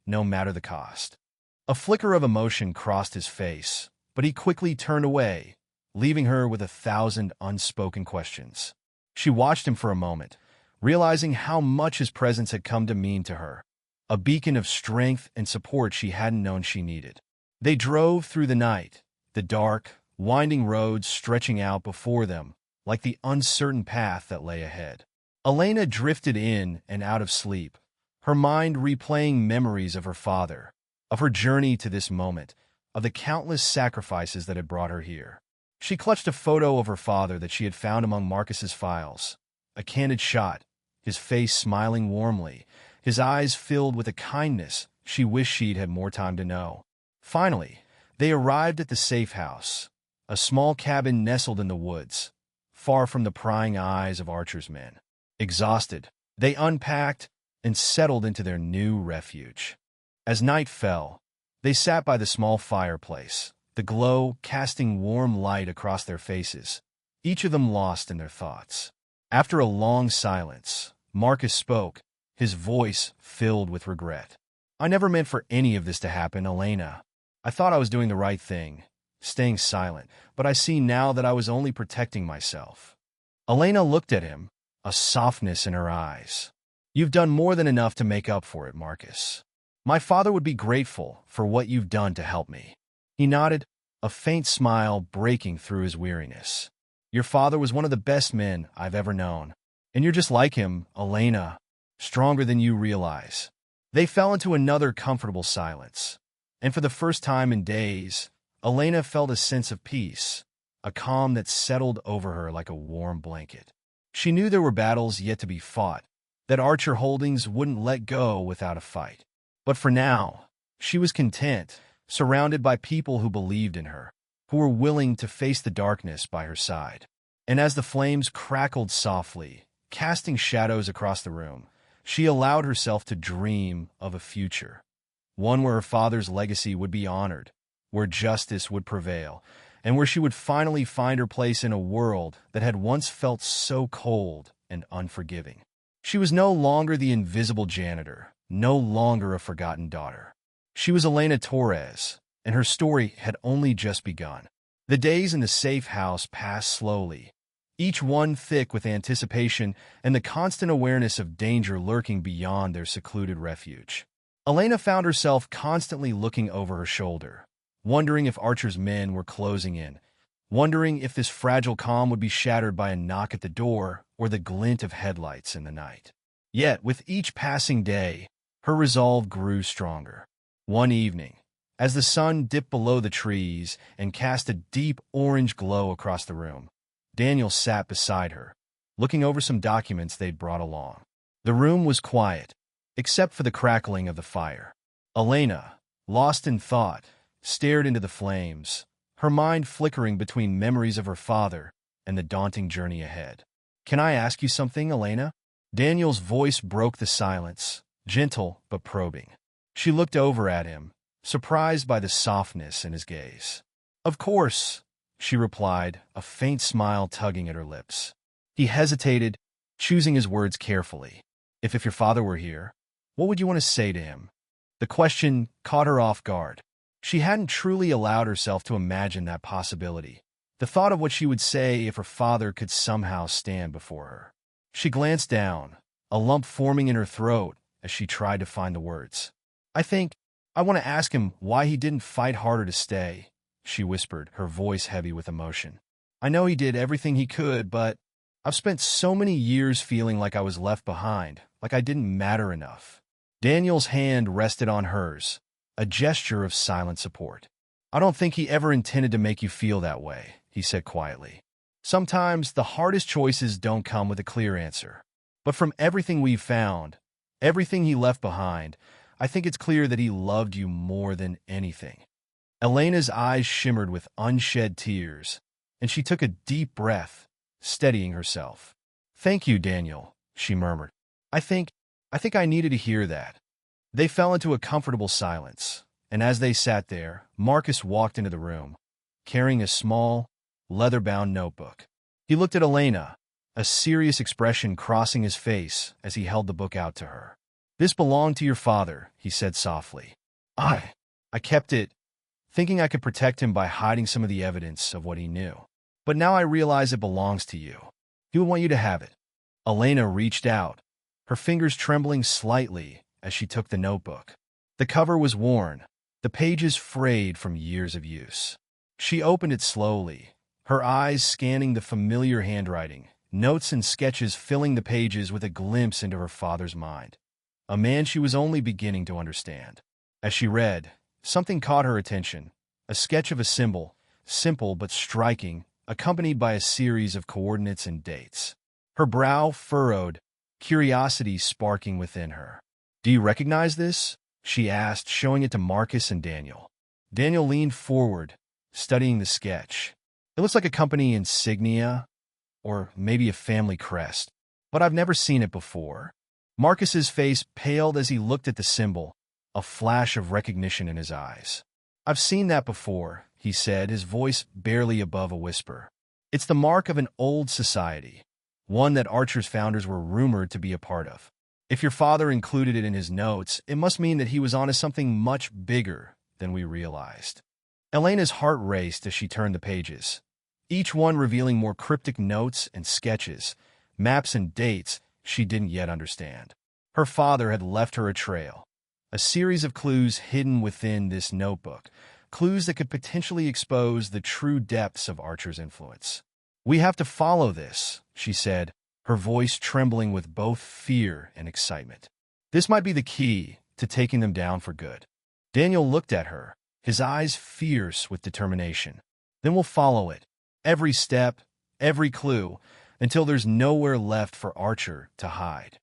no matter the cost." A flicker of emotion crossed his face, but he quickly turned away, leaving her with 1,000 unspoken questions. She watched him for a moment, realizing how much his presence had come to mean to her, a beacon of strength and support she hadn't known she needed. They drove through the night, the dark, winding roads stretching out before them like the uncertain path that lay ahead. Elena drifted in and out of sleep, her mind replaying memories of her father, of her journey to this moment, of the countless sacrifices that had brought her here. She clutched a photo of her father that she had found among Marcus's files, a candid shot, his face smiling warmly, his eyes filled with a kindness she wished she'd had more time to know. Finally, they arrived at the safe house, a small cabin nestled in the woods, far from the prying eyes of Archer's men. Exhausted, they unpacked and settled into their new refuge. As night fell, they sat by the small fireplace, the glow casting warm light across their faces, each of them lost in their thoughts. After a long silence, Marcus spoke, his voice filled with regret. "I never meant for any of this to happen, Elena. I thought I was doing the right thing, staying silent, but I see now that I was only protecting myself." Elena looked at him, a softness in her eyes. "You've done more than enough to make up for it, Marcus. My father would be grateful for what you've done to help me." He nodded, a faint smile breaking through his weariness. "Your father was one of the best men I've ever known. And you're just like him, Elena, stronger than you realize." They fell into another comfortable silence. And for the first time in days, Elena felt a sense of peace, a calm that settled over her like a warm blanket. She knew there were battles yet to be fought, that Archer Holdings wouldn't let go without a fight. But for now, she was content, surrounded by people who believed in her, who were willing to face the darkness by her side. And as the flames crackled softly, casting shadows across the room, she allowed herself to dream of a future, one where her father's legacy would be honored, where justice would prevail, and where she would finally find her place in a world that had once felt so cold and unforgiving. She was no longer the invisible janitor, no longer a forgotten daughter. She was Elena Torres, and her story had only just begun. The days in the safe house passed slowly, each one thick with anticipation and the constant awareness of danger lurking beyond their secluded refuge. Elena found herself constantly looking over her shoulder, wondering if Archer's men were closing in, wondering if this fragile calm would be shattered by a knock at the door or the glint of headlights in the night. Yet, with each passing day, her resolve grew stronger. One evening, as the sun dipped below the trees and cast a deep orange glow across the room, Daniel sat beside her, looking over some documents they'd brought along. The room was quiet, except for the crackling of the fire. Elena, lost in thought, stared into the flames, her mind flickering between memories of her father and the daunting journey ahead. "Can I ask you something, Elena?" Daniel's voice broke the silence, gentle but probing. She looked over at him, surprised by the softness in his gaze. "Of course," she replied, a faint smile tugging at her lips. He hesitated, choosing his words carefully. If your father were here, what would you want to say to him?" The question caught her off guard. She hadn't truly allowed herself to imagine that possibility, the thought of what she would say if her father could somehow stand before her. She glanced down, a lump forming in her throat as she tried to find the words. I want to ask him why he didn't fight harder to stay," she whispered, her voice heavy with emotion. "I know he did everything he could, but I've spent so many years feeling like I was left behind, like I didn't matter enough." Daniel's hand rested on hers, a gesture of silent support. "I don't think he ever intended to make you feel that way," he said quietly. "Sometimes the hardest choices don't come with a clear answer. But from everything we've found, everything he left behind, I think it's clear that he loved you more than anything." Elena's eyes shimmered with unshed tears, and she took a deep breath, steadying herself. "Thank you, Daniel," she murmured. I think I needed to hear that." They fell into a comfortable silence, and as they sat there, Marcus walked into the room, carrying a small, leather-bound notebook. He looked at Elena, a serious expression crossing his face as he held the book out to her. "This belonged to your father," he said softly. I kept it, thinking I could protect him by hiding some of the evidence of what he knew. But now I realize it belongs to you. He would want you to have it." Elena reached out, her fingers trembling slightly as she took the notebook. The cover was worn, the pages frayed from years of use. She opened it slowly, her eyes scanning the familiar handwriting, notes and sketches filling the pages with a glimpse into her father's mind, a man she was only beginning to understand. As she read, something caught her attention, a sketch of a symbol, simple but striking, accompanied by a series of coordinates and dates. Her brow furrowed, curiosity sparking within her. "Do you recognize this?" she asked, showing it to Marcus and Daniel. Daniel leaned forward, studying the sketch. "It looks like a company insignia, or maybe a family crest, but I've never seen it before." Marcus's face paled as he looked at the symbol, a flash of recognition in his eyes. "I've seen that before," he said, his voice barely above a whisper. "It's the mark of an old society, one that Archer's founders were rumored to be a part of. If your father included it in his notes, it must mean that he was onto something much bigger than we realized." Elena's heart raced as she turned the pages, each one revealing more cryptic notes and sketches, maps and dates she didn't yet understand. Her father had left her a trail, a series of clues hidden within this notebook, clues that could potentially expose the true depths of Archer's influence. "We have to follow this," she said, her voice trembling with both fear and excitement. "This might be the key to taking them down for good." Daniel looked at her, his eyes fierce with determination. "Then we'll follow it, every step, every clue, until there's nowhere left for Archer to hide."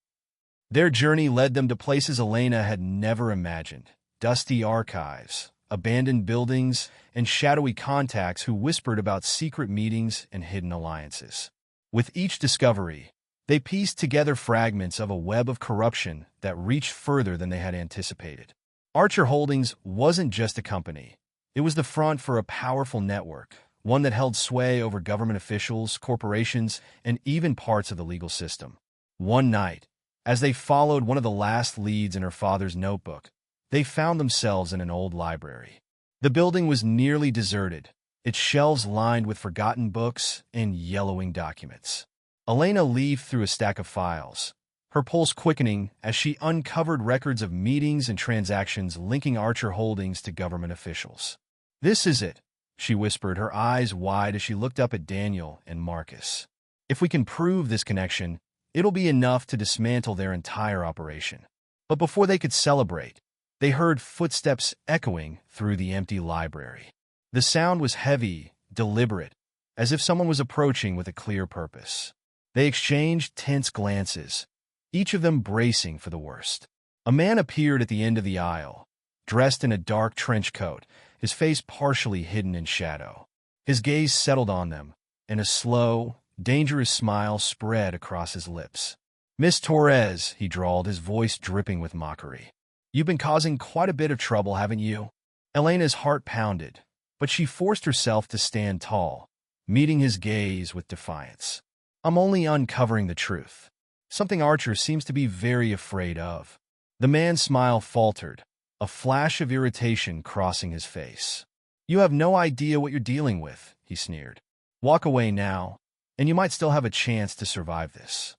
Their journey led them to places Elena had never imagined, dusty archives, abandoned buildings, and shadowy contacts who whispered about secret meetings and hidden alliances. With each discovery, they pieced together fragments of a web of corruption that reached further than they had anticipated. Archer Holdings wasn't just a company. It was the front for a powerful network, one that held sway over government officials, corporations, and even parts of the legal system. One night, as they followed one of the last leads in her father's notebook, they found themselves in an old library. The building was nearly deserted, its shelves lined with forgotten books and yellowing documents. Elena leafed through a stack of files, her pulse quickening as she uncovered records of meetings and transactions linking Archer Holdings to government officials. "This is it," she whispered, her eyes wide as she looked up at Daniel and Marcus. "If we can prove this connection, it'll be enough to dismantle their entire operation." But before they could celebrate, they heard footsteps echoing through the empty library. The sound was heavy, deliberate, as if someone was approaching with a clear purpose. They exchanged tense glances, each of them bracing for the worst. A man appeared at the end of the aisle, dressed in a dark trench coat, his face partially hidden in shadow. His gaze settled on them, and a slow, dangerous smile spread across his lips. "Miss Torres," he drawled, his voice dripping with mockery. "You've been causing quite a bit of trouble, haven't you?" Elena's heart pounded, but she forced herself to stand tall, meeting his gaze with defiance. "I'm only uncovering the truth. Something Archer seems to be very afraid of." The man's smile faltered, a flash of irritation crossing his face. "You have no idea what you're dealing with," he sneered. "Walk away now, and you might still have a chance to survive this."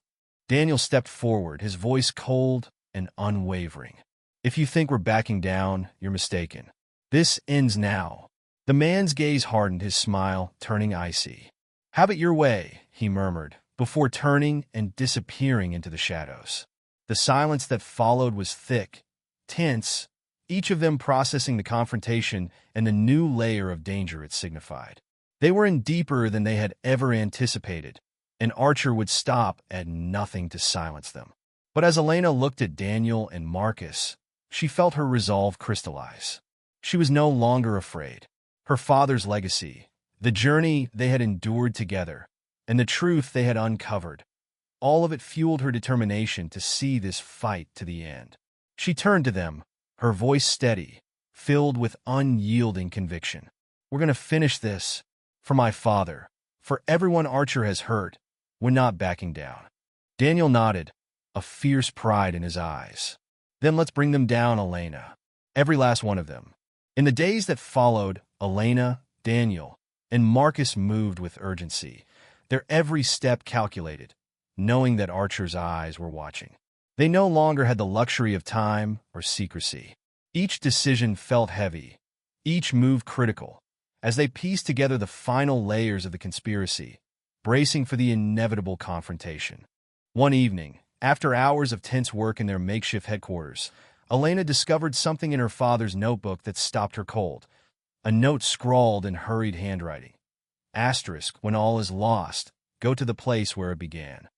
Daniel stepped forward, his voice cold and unwavering. "If you think we're backing down, you're mistaken. This ends now." The man's gaze hardened, his smile turning icy. "Have it your way," he murmured, before turning and disappearing into the shadows. The silence that followed was thick, tense, each of them processing the confrontation and the new layer of danger it signified. They were in deeper than they had ever anticipated, and Archer would stop at nothing to silence them. But as Elena looked at Daniel and Marcus, she felt her resolve crystallize. She was no longer afraid. Her father's legacy, the journey they had endured together, and the truth they had uncovered, all of it fueled her determination to see this fight to the end. She turned to them, her voice steady, filled with unyielding conviction. "We're going to finish this. For my father, for everyone Archer has hurt, we're not backing down." Daniel nodded, a fierce pride in his eyes. "Then let's bring them down, Elena. Every last one of them." In the days that followed, Elena, Daniel, and Marcus moved with urgency, their every step calculated, knowing that Archer's eyes were watching. They no longer had the luxury of time or secrecy. Each decision felt heavy, each move critical, as they pieced together the final layers of the conspiracy, bracing for the inevitable confrontation. One evening, after hours of tense work in their makeshift headquarters, Elena discovered something in her father's notebook that stopped her cold. A note scrawled in hurried handwriting. Asterisk, when all is lost, go to the place where it began.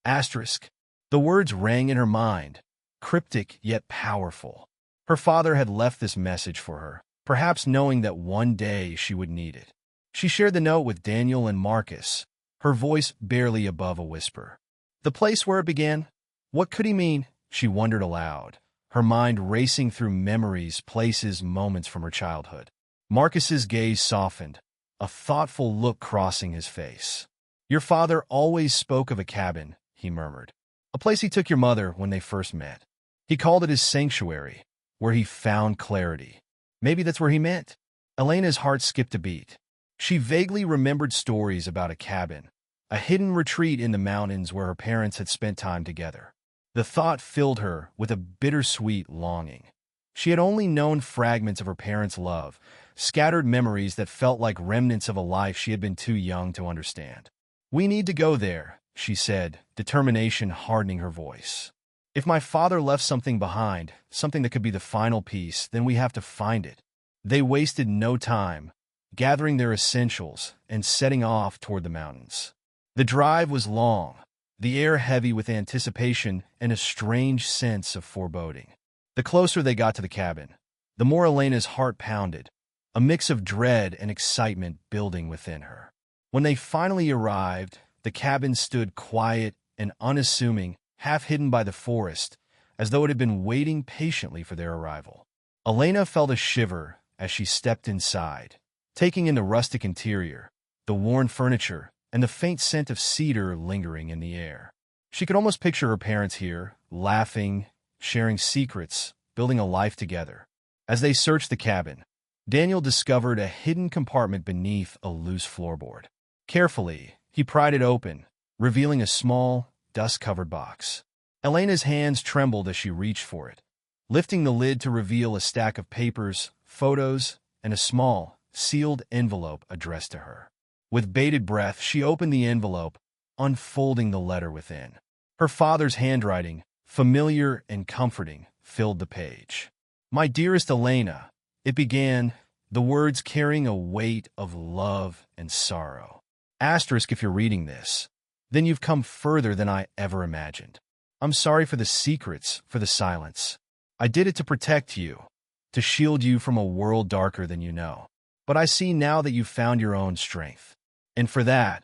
Asterisk. The words rang in her mind, cryptic yet powerful. Her father had left this message for her, perhaps knowing that one day she would need it. She shared the note with Daniel and Marcus, her voice barely above a whisper. The place where it began? What could he mean? She wondered aloud, her mind racing through memories, places, moments from her childhood. Marcus's gaze softened, a thoughtful look crossing his face. "Your father always spoke of a cabin," he murmured. "A place he took your mother when they first met. He called it his sanctuary, where he found clarity. Maybe that's where he meant." Elena's heart skipped a beat. She vaguely remembered stories about a cabin, a hidden retreat in the mountains where her parents had spent time together. The thought filled her with a bittersweet longing. She had only known fragments of her parents' love, scattered memories that felt like remnants of a life she had been too young to understand. "We need to go there," she said, determination hardening her voice. "If my father left something behind, something that could be the final piece, then we have to find it." They wasted no time, gathering their essentials and setting off toward the mountains. The drive was long, the air heavy with anticipation and a strange sense of foreboding. The closer they got to the cabin, the more Elena's heart pounded, a mix of dread and excitement building within her. When they finally arrived, the cabin stood quiet and unassuming, half hidden by the forest, as though it had been waiting patiently for their arrival. Elena felt a shiver as she stepped inside, taking in the rustic interior, the worn furniture, and the faint scent of cedar lingering in the air. She could almost picture her parents here, laughing, sharing secrets, building a life together. As they searched the cabin, Daniel discovered a hidden compartment beneath a loose floorboard. Carefully, he pried it open, revealing a small, dust-covered box. Elena's hands trembled as she reached for it, lifting the lid to reveal a stack of papers, photos, and a small, sealed envelope addressed to her. With bated breath, she opened the envelope, unfolding the letter within. Her father's handwriting, familiar and comforting, filled the page. "My dearest Elena," it began, the words carrying a weight of love and sorrow. Asterisk if you're reading this, then you've come further than I ever imagined. I'm sorry for the secrets, for the silence. I did it to protect you, to shield you from a world darker than you know. But I see now that you've found your own strength. And for that,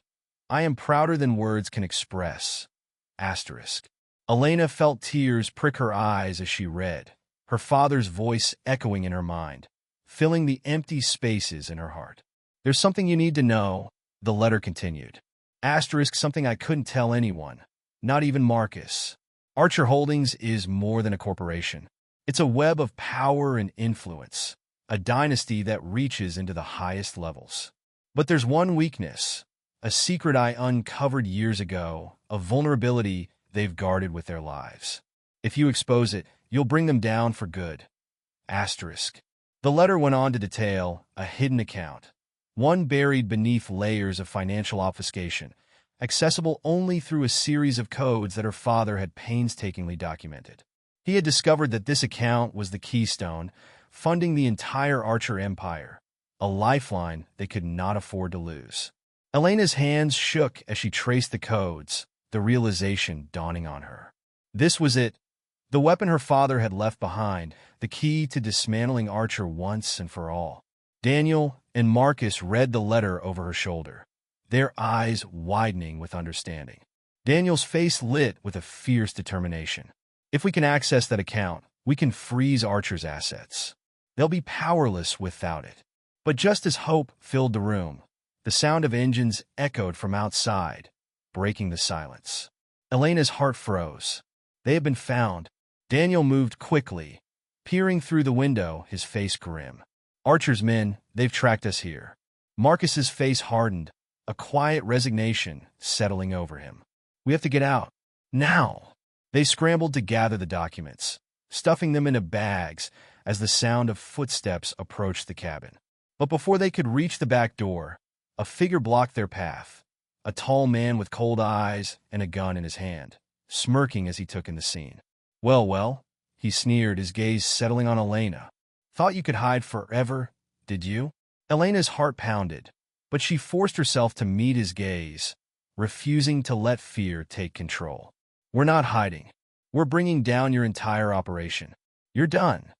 I am prouder than words can express. Asterisk. Elena felt tears prick her eyes as she read, her father's voice echoing in her mind, filling the empty spaces in her heart. "There's something you need to know," the letter continued. Asterisk, something I couldn't tell anyone, not even Marcus. Archer Holdings is more than a corporation. It's a web of power and influence, a dynasty that reaches into the highest levels. But there's one weakness, a secret I uncovered years ago, a vulnerability they've guarded with their lives. If you expose it, you'll bring them down for good. Asterisk. The letter went on to detail a hidden account, one buried beneath layers of financial obfuscation, accessible only through a series of codes that her father had painstakingly documented. He had discovered that this account was the keystone, funding the entire Archer empire, a lifeline they could not afford to lose. Elena's hands shook as she traced the codes, the realization dawning on her. This was it, the weapon her father had left behind, the key to dismantling Archer once and for all. Daniel and Marcus read the letter over her shoulder, their eyes widening with understanding. Daniel's face lit with a fierce determination. "If we can access that account, we can freeze Archer's assets. They'll be powerless without it." But just as hope filled the room, the sound of engines echoed from outside, breaking the silence. Elena's heart froze. They had been found. Daniel moved quickly, peering through the window, his face grim. "Archer's men, they've tracked us here." Marcus's face hardened, a quiet resignation settling over him. "We have to get out. Now!" They scrambled to gather the documents, stuffing them into bags as the sound of footsteps approached the cabin. But before they could reach the back door, a figure blocked their path, a tall man with cold eyes and a gun in his hand, smirking as he took in the scene. Well, he sneered, his gaze settling on Elena. "Thought you could hide forever, did you?" Elena's heart pounded, but she forced herself to meet his gaze, refusing to let fear take control. "We're not hiding. We're bringing down your entire operation. You're done."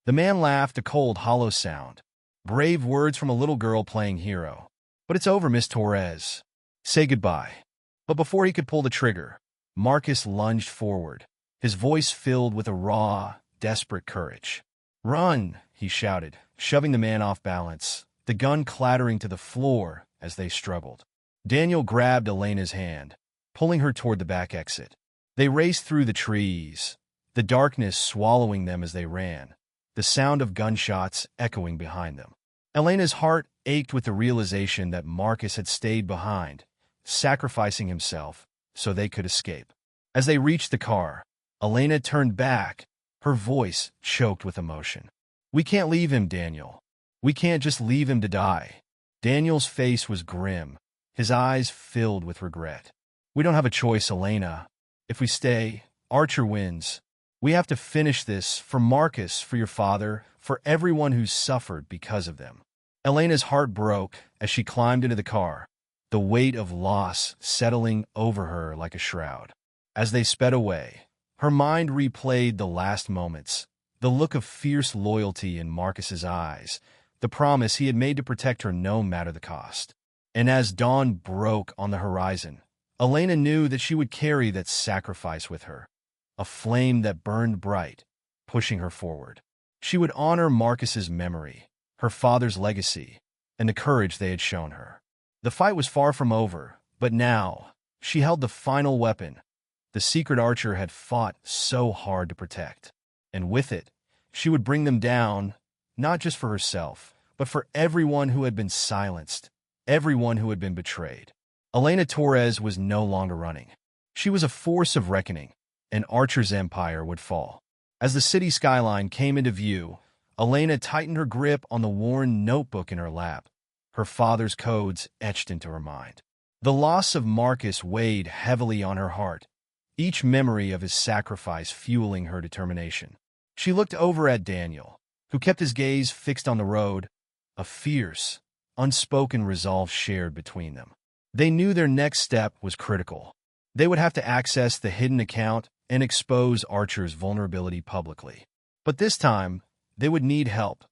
The man laughed, a cold, hollow sound. Brave words from a little girl playing hero. "But it's over, Miss Torres. Say goodbye." But before he could pull the trigger, Marcus lunged forward, his voice filled with a raw, desperate courage. "Run!" he shouted, shoving the man off balance, the gun clattering to the floor as they struggled. Daniel grabbed Elena's hand, pulling her toward the back exit. They raced through the trees, the darkness swallowing them as they ran, the sound of gunshots echoing behind them. Elena's heart ached with the realization that Marcus had stayed behind, sacrificing himself so they could escape. As they reached the car, Elena turned back, her voice choked with emotion. "We can't leave him, Daniel. We can't just leave him to die." Daniel's face was grim, his eyes filled with regret. "We don't have a choice, Elena. If we stay, Archer wins. We have to finish this for Marcus, for your father, for everyone who's suffered because of them." Elena's heart broke as she climbed into the car, the weight of loss settling over her like a shroud. As they sped away, her mind replayed the last moments, the look of fierce loyalty in Marcus's eyes, the promise he had made to protect her no matter the cost. And as dawn broke on the horizon, Elena knew that she would carry that sacrifice with her, a flame that burned bright, pushing her forward. She would honor Marcus's memory, her father's legacy, and the courage they had shown her. The fight was far from over, but now she held the final weapon, the secret Archer had fought so hard to protect. And with it, she would bring them down, not just for herself, but for everyone who had been silenced, everyone who had been betrayed. Elena Torres was no longer running. She was a force of reckoning, and Archer's empire would fall. As the city skyline came into view, Elena tightened her grip on the worn notebook in her lap, her father's codes etched into her mind. The loss of Marcus weighed heavily on her heart, each memory of his sacrifice fueling her determination. She looked over at Daniel, who kept his gaze fixed on the road, a fierce, unspoken resolve shared between them. They knew their next step was critical. They would have to access the hidden account and expose Archer's vulnerability publicly. But this time, they would need help.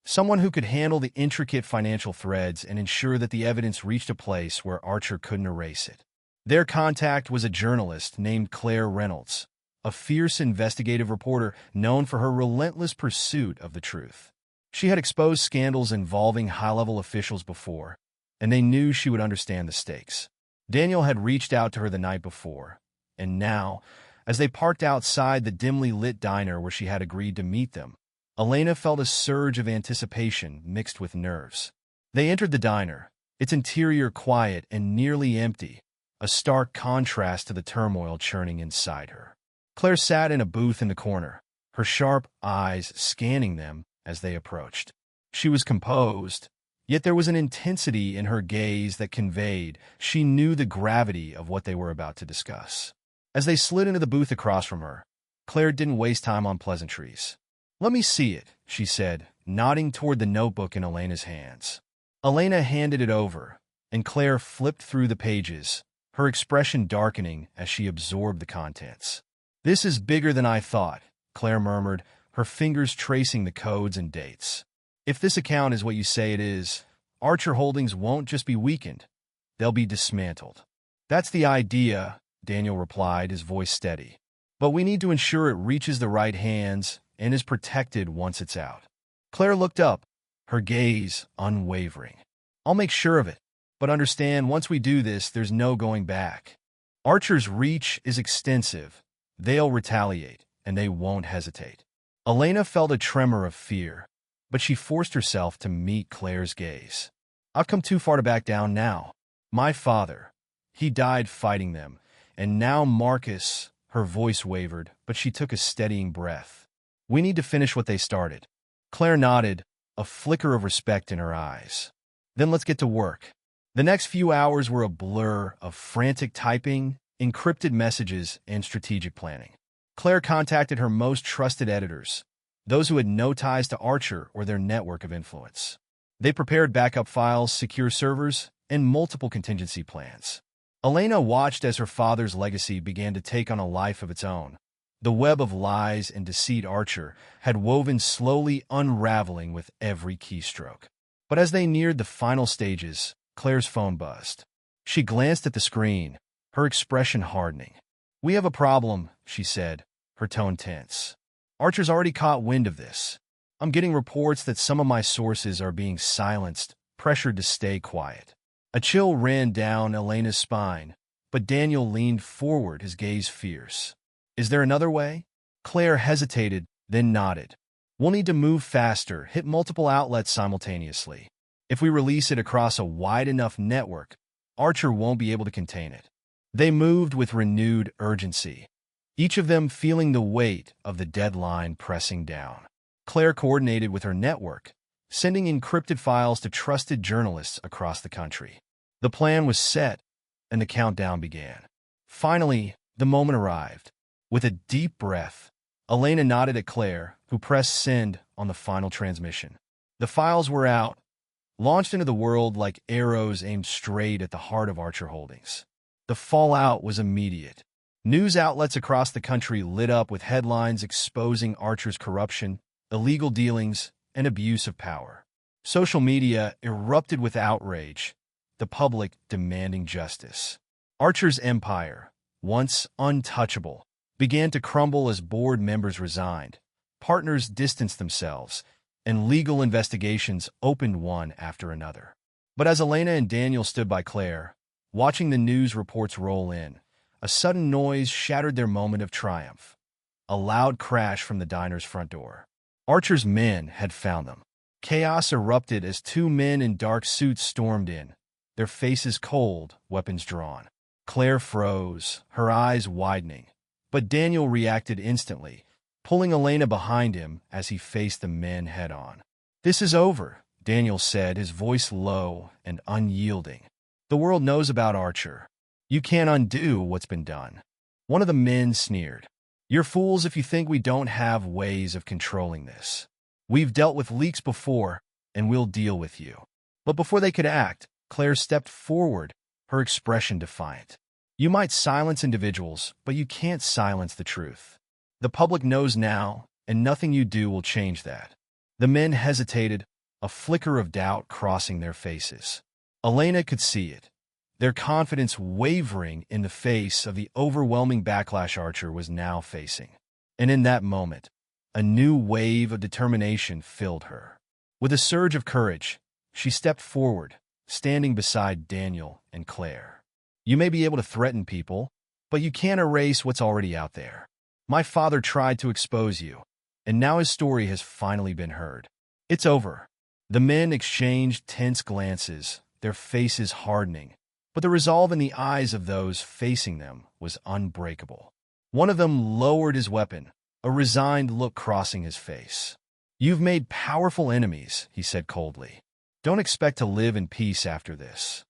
Someone who could handle the intricate financial threads and ensure that the evidence reached a place where Archer couldn't erase it. Their contact was a journalist named Claire Reynolds, a fierce investigative reporter known for her relentless pursuit of the truth. She had exposed scandals involving high-level officials before, and they knew she would understand the stakes. Daniel had reached out to her the night before, and now, as they parked outside the dimly lit diner where she had agreed to meet them, Elena felt a surge of anticipation mixed with nerves. They entered the diner, its interior quiet and nearly empty, a stark contrast to the turmoil churning inside her. Claire sat in a booth in the corner, her sharp eyes scanning them as they approached. She was composed, yet there was an intensity in her gaze that conveyed she knew the gravity of what they were about to discuss. As they slid into the booth across from her, Claire didn't waste time on pleasantries. "Let me see it," she said, nodding toward the notebook in Elena's hands. Elena handed it over, and Claire flipped through the pages, her expression darkening as she absorbed the contents. "This is bigger than I thought," Claire murmured, her fingers tracing the codes and dates. "If this account is what you say it is, Archer Holdings won't just be weakened, they'll be dismantled." "That's the idea," Daniel replied, his voice steady. "But we need to ensure it reaches the right hands and is protected once it's out." Claire looked up, her gaze unwavering. "I'll make sure of it, but understand once we do this, there's no going back. Archer's reach is extensive. They'll retaliate, and they won't hesitate." Elena felt a tremor of fear, but she forced herself to meet Claire's gaze. "I've come too far to back down now. My father, he died fighting them, and now Marcus," her voice wavered, but she took a steadying breath. "We need to finish what they started." Claire nodded, a flicker of respect in her eyes. "Then let's get to work." The next few hours were a blur of frantic typing, encrypted messages, and strategic planning. Claire contacted her most trusted editors, those who had no ties to Archer or their network of influence. They prepared backup files, secure servers, and multiple contingency plans. Elena watched as her father's legacy began to take on a life of its own. The web of lies and deceit Archer had woven slowly unraveling with every keystroke. But as they neared the final stages, Claire's phone buzzed. She glanced at the screen, her expression hardening. "We have a problem," she said, her tone tense. "Archer's already caught wind of this. I'm getting reports that some of my sources are being silenced, pressured to stay quiet." A chill ran down Elena's spine, but Daniel leaned forward, his gaze fierce. "Is there another way?" Claire hesitated, then nodded. "We'll need to move faster, hit multiple outlets simultaneously. If we release it across a wide enough network, Archer won't be able to contain it." They moved with renewed urgency, each of them feeling the weight of the deadline pressing down. Claire coordinated with her network, sending encrypted files to trusted journalists across the country. The plan was set, and the countdown began. Finally, the moment arrived. With a deep breath, Elena nodded at Claire, who pressed send on the final transmission. The files were out, launched into the world like arrows aimed straight at the heart of Archer Holdings. The fallout was immediate. News outlets across the country lit up with headlines exposing Archer's corruption, illegal dealings, and abuse of power. Social media erupted with outrage, the public demanding justice. Archer's empire, once untouchable, began to crumble as board members resigned, partners distanced themselves, and legal investigations opened one after another. But as Elena and Daniel stood by Claire, watching the news reports roll in, a sudden noise shattered their moment of triumph. A loud crash from the diner's front door. Archer's men had found them. Chaos erupted as two men in dark suits stormed in, their faces cold, weapons drawn. Claire froze, her eyes widening, But Daniel reacted instantly, pulling Elena behind him as he faced the men head-on. "This is over," Daniel said, his voice low and unyielding. "The world knows about Archer. You can't undo what's been done." One of the men sneered. "You're fools if you think we don't have ways of controlling this. We've dealt with leaks before, and we'll deal with you." But before they could act, Claire stepped forward, her expression defiant. "You might silence individuals, but you can't silence the truth. The public knows now, and nothing you do will change that." The men hesitated, a flicker of doubt crossing their faces. Elena could see it, their confidence wavering in the face of the overwhelming backlash Archer was now facing. And in that moment, a new wave of determination filled her. With a surge of courage, she stepped forward, standing beside Daniel and Claire. "You may be able to threaten people, but you can't erase what's already out there. My father tried to expose you, and now his story has finally been heard. It's over." The men exchanged tense glances, their faces hardening, but the resolve in the eyes of those facing them was unbreakable. One of them lowered his weapon, a resigned look crossing his face. "You've made powerful enemies," he said coldly. "Don't expect to live in peace after this."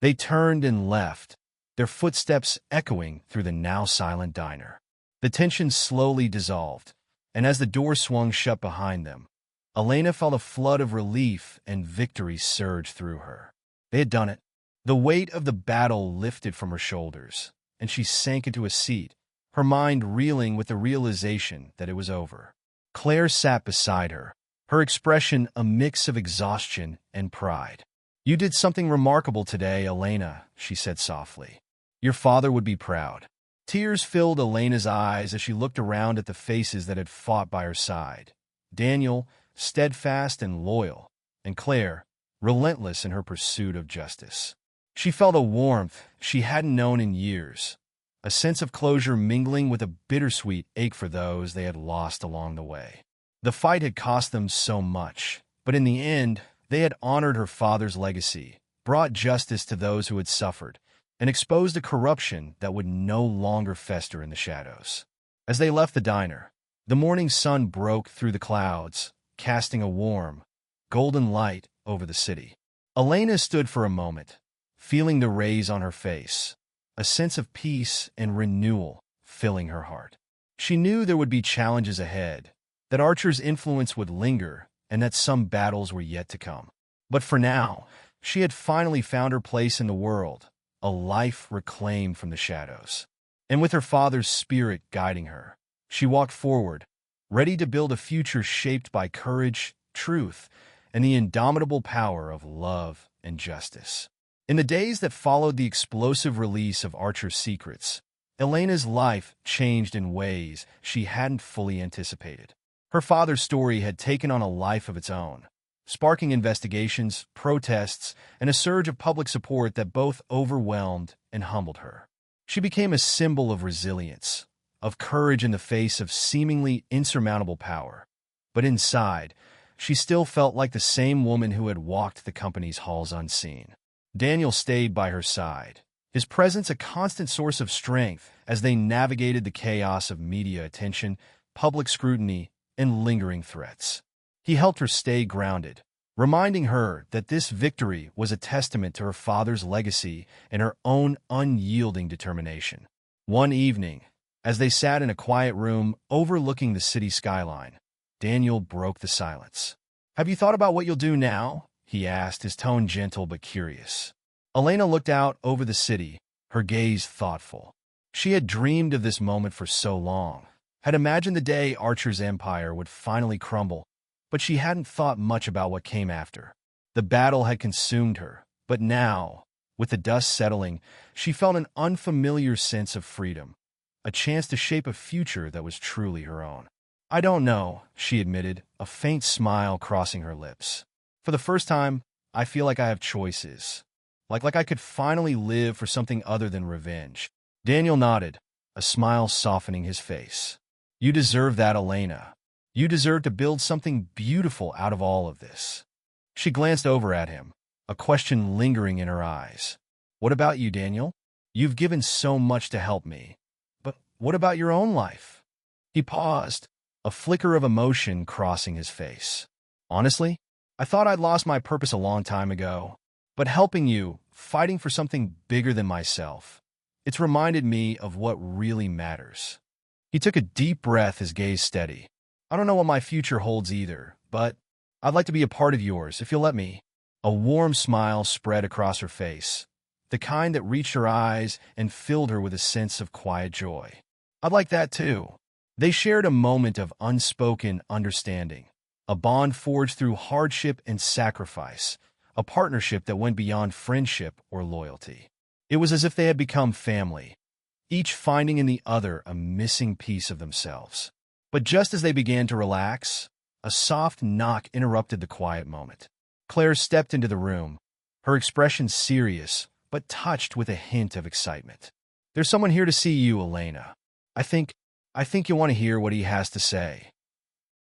They turned and left, their footsteps echoing through the now silent diner. The tension slowly dissolved, and as the door swung shut behind them, Elena felt a flood of relief and victory surge through her. They had done it. The weight of the battle lifted from her shoulders, and she sank into a seat, her mind reeling with the realization that it was over. Claire sat beside her, her expression a mix of exhaustion and pride. "You did something remarkable today, Elena," she said softly. "Your father would be proud." Tears filled Elena's eyes as she looked around at the faces that had fought by her side. Daniel, steadfast and loyal, and Claire, relentless in her pursuit of justice. She felt a warmth she hadn't known in years, a sense of closure mingling with a bittersweet ache for those they had lost along the way. The fight had cost them so much, but in the end, they had honored her father's legacy, brought justice to those who had suffered, and exposed a corruption that would no longer fester in the shadows. As they left the diner, the morning sun broke through the clouds, casting a warm, golden light over the city. Elena stood for a moment, feeling the rays on her face, a sense of peace and renewal filling her heart. She knew there would be challenges ahead, that Archer's influence would linger, and that some battles were yet to come. But for now, she had finally found her place in the world, a life reclaimed from the shadows. And with her father's spirit guiding her, she walked forward, ready to build a future shaped by courage, truth, and the indomitable power of love and justice. In the days that followed the explosive release of Archer's secrets, Elena's life changed in ways she hadn't fully anticipated. Her father's story had taken on a life of its own, sparking investigations, protests, and a surge of public support that both overwhelmed and humbled her. She became a symbol of resilience, of courage in the face of seemingly insurmountable power. But inside, she still felt like the same woman who had walked the company's halls unseen. Daniel stayed by her side, his presence a constant source of strength as they navigated the chaos of media attention, public scrutiny, and lingering threats. He helped her stay grounded, reminding her that this victory was a testament to her father's legacy and her own unyielding determination. One evening, as they sat in a quiet room overlooking the city skyline, Daniel broke the silence. "Have you thought about what you'll do now?" he asked, his tone gentle but curious. Elena looked out over the city, her gaze thoughtful. She had dreamed of this moment for so long, had imagined the day Archer's empire would finally crumble, but she hadn't thought much about what came after. The battle had consumed her, but now, with the dust settling, she felt an unfamiliar sense of freedom, a chance to shape a future that was truly her own. "I don't know," she admitted, a faint smile crossing her lips. "For the first time, I feel like I have choices. Like I could finally live for something other than revenge." Daniel nodded, a smile softening his face. "You deserve that, Elena. You deserve to build something beautiful out of all of this." She glanced over at him, a question lingering in her eyes. "What about you, Daniel? You've given so much to help me. But what about your own life? He paused, a flicker of emotion crossing his face. Honestly, I thought I'd lost my purpose a long time ago, but helping you, fighting for something bigger than myself, it's reminded me of what really matters. He took a deep breath, his gaze steady. I don't know what my future holds either, but I'd like to be a part of yours if you'll let me. A warm smile spread across her face, the kind that reached her eyes and filled her with a sense of quiet joy. I'd like that too. They shared a moment of unspoken understanding, a bond forged through hardship and sacrifice, a partnership that went beyond friendship or loyalty. It was as if they had become family, each finding in the other a missing piece of themselves. But just as they began to relax, a soft knock interrupted the quiet moment. Claire stepped into the room, her expression serious, but touched with a hint of excitement. There's someone here to see you, Elena. I think you'll want to hear what he has to say.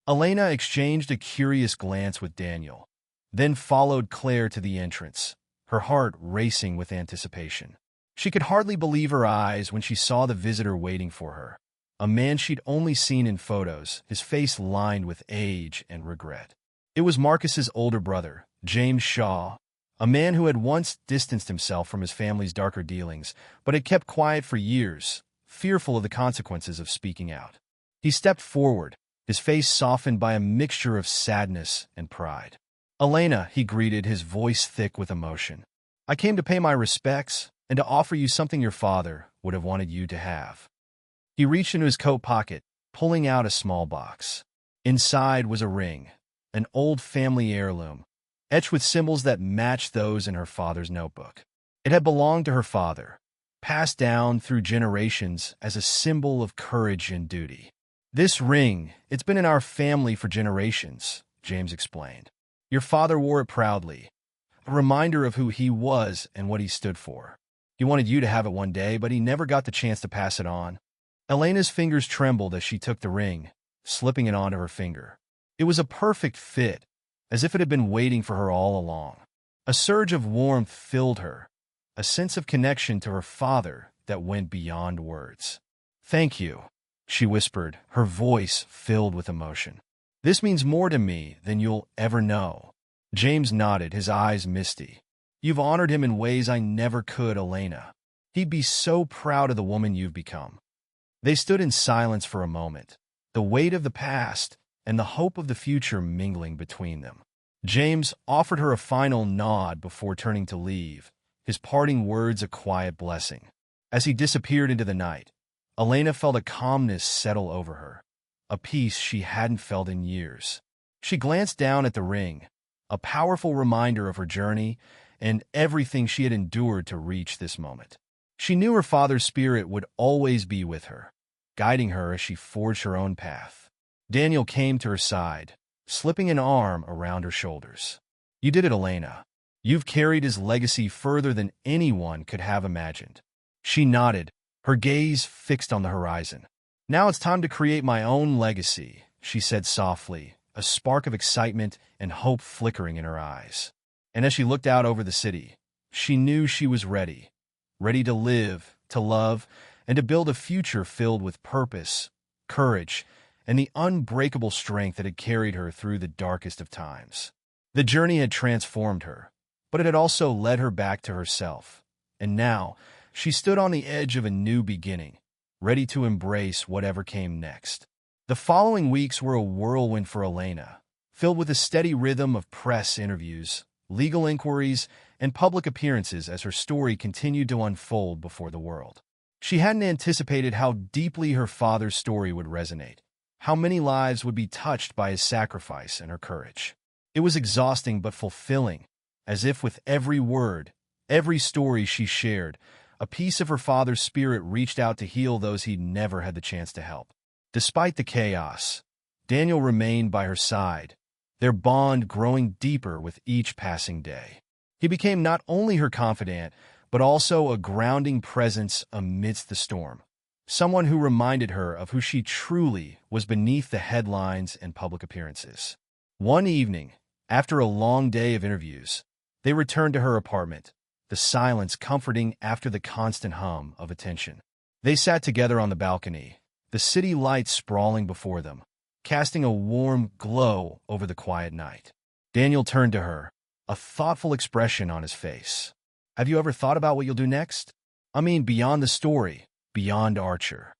Elena exchanged a curious glance with Daniel, then followed Claire to the entrance, her heart racing with anticipation. She could hardly believe her eyes when she saw the visitor waiting for her, a man she'd only seen in photos, his face lined with age and regret. It was Marcus's older brother, James Shaw, a man who had once distanced himself from his family's darker dealings, but had kept quiet for years, fearful of the consequences of speaking out. He stepped forward, his face softened by a mixture of sadness and pride. Elena, he greeted, his voice thick with emotion. I came to pay my respects and to offer you something your father would have wanted you to have. He reached into his coat pocket, pulling out a small box. Inside was a ring, an old family heirloom, etched with symbols that matched those in her father's notebook. It had belonged to her father, passed down through generations as a symbol of courage and duty. This ring, it's been in our family for generations, James explained. Your father wore it proudly, a reminder of who he was and what he stood for. He wanted you to have it one day, but he never got the chance to pass it on. Elena's fingers trembled as she took the ring, slipping it onto her finger. It was a perfect fit, as if it had been waiting for her all along. A surge of warmth filled her, a sense of connection to her father that went beyond words. Thank you, she whispered, her voice filled with emotion. This means more to me than you'll ever know. James nodded, his eyes misty. You've honored him in ways I never could, Elena. He'd be so proud of the woman you've become. They stood in silence for a moment, the weight of the past and the hope of the future mingling between them. James offered her a final nod before turning to leave, his parting words a quiet blessing. As he disappeared into the night, Elena felt a calmness settle over her, a peace she hadn't felt in years. She glanced down at the ring, a powerful reminder of her journey and everything she had endured to reach this moment. She knew her father's spirit would always be with her, guiding her as she forged her own path. Daniel came to her side, slipping an arm around her shoulders. You did it, Elena. You've carried his legacy further than anyone could have imagined. She nodded, her gaze fixed on the horizon. Now it's time to create my own legacy, she said softly, a spark of excitement and hope flickering in her eyes. And as she looked out over the city, she knew she was ready to live, to love, and to build a future filled with purpose, courage, and the unbreakable strength that had carried her through the darkest of times. The journey had transformed her, but it had also led her back to herself. And now, she stood on the edge of a new beginning, ready to embrace whatever came next. The following weeks were a whirlwind for Elena, filled with a steady rhythm of press interviews, legal inquiries, and public appearances as her story continued to unfold before the world. She hadn't anticipated how deeply her father's story would resonate, how many lives would be touched by his sacrifice and her courage. It was exhausting but fulfilling, as if with every word, every story she shared, a piece of her father's spirit reached out to heal those he'd never had the chance to help. Despite the chaos, Daniel remained by her side, their bond growing deeper with each passing day. He became not only her confidant, but also a grounding presence amidst the storm, someone who reminded her of who she truly was beneath the headlines and public appearances. One evening, after a long day of interviews, they returned to her apartment, the silence comforting after the constant hum of attention. They sat together on the balcony, the city lights sprawling before them, casting a warm glow over the quiet night. Daniel turned to her, a thoughtful expression on his face. Have you ever thought about what you'll do next? I mean, beyond the story, beyond Archer.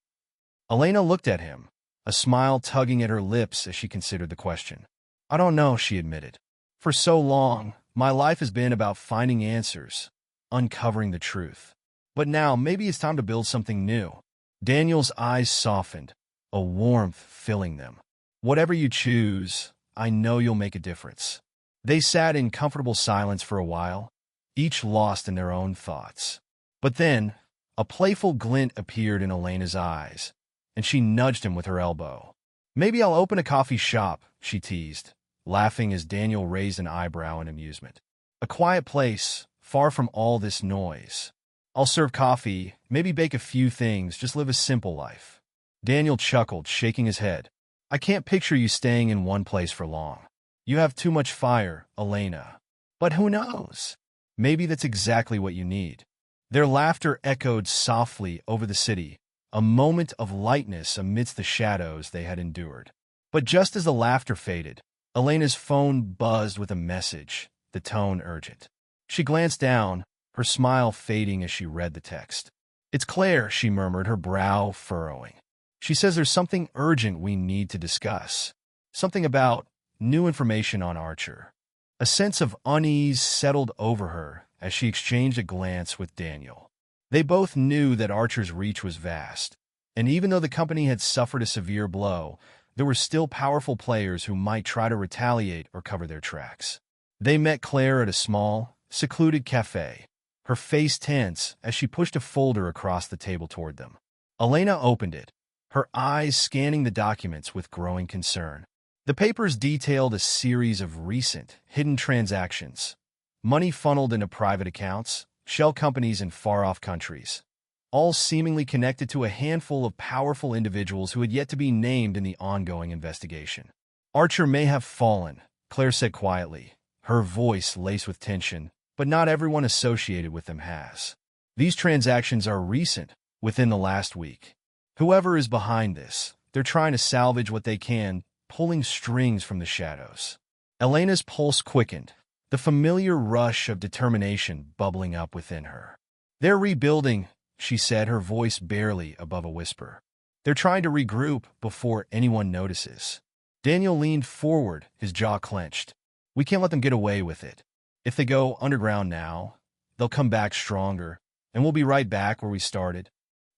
Elena looked at him, a smile tugging at her lips as she considered the question. I don't know, she admitted. For so long, my life has been about finding answers, uncovering the truth. But now, maybe it's time to build something new. Daniel's eyes softened, a warmth filling them. Whatever you choose, I know you'll make a difference. They sat in comfortable silence for a while, each lost in their own thoughts. But then, a playful glint appeared in Elena's eyes, and she nudged him with her elbow. Maybe I'll open a coffee shop, she teased, laughing as Daniel raised an eyebrow in amusement. A quiet place, far from all this noise. I'll serve coffee, maybe bake a few things, just live a simple life. Daniel chuckled, shaking his head. I can't picture you staying in one place for long. You have too much fire, Elena. But who knows? Maybe that's exactly what you need. Their laughter echoed softly over the city, a moment of lightness amidst the shadows they had endured. But just as the laughter faded, Elena's phone buzzed with a message, the tone urgent. She glanced down, her smile fading as she read the text. It's Claire, she murmured, her brow furrowing. She says there's something urgent we need to discuss. Something about new information on Archer. A sense of unease settled over her as she exchanged a glance with Daniel. They both knew that Archer's reach was vast, and even though the company had suffered a severe blow, there were still powerful players who might try to retaliate or cover their tracks. They met Claire at a small, secluded cafe, her face tense as she pushed a folder across the table toward them. Elena opened it, her eyes scanning the documents with growing concern. The papers detailed a series of recent, hidden transactions, money funneled into private accounts, shell companies in far-off countries, all seemingly connected to a handful of powerful individuals who had yet to be named in the ongoing investigation. Archer may have fallen, Claire said quietly, her voice laced with tension, but not everyone associated with them has. These transactions are recent, within the last week. Whoever is behind this, they're trying to salvage what they can, pulling strings from the shadows. Elena's pulse quickened, the familiar rush of determination bubbling up within her. They're rebuilding, she said, her voice barely above a whisper. They're trying to regroup before anyone notices. Daniel leaned forward, his jaw clenched. We can't let them get away with it. If they go underground now, they'll come back stronger, and we'll be right back where we started.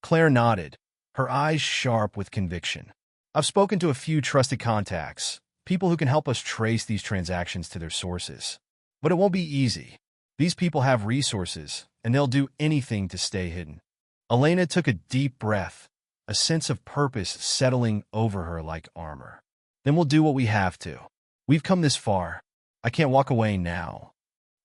Claire nodded, her eyes sharp with conviction. I've spoken to a few trusted contacts, people who can help us trace these transactions to their sources. But it won't be easy. These people have resources, and they'll do anything to stay hidden. Elena took a deep breath, a sense of purpose settling over her like armor. Then we'll do what we have to. We've come this far. I can't walk away now.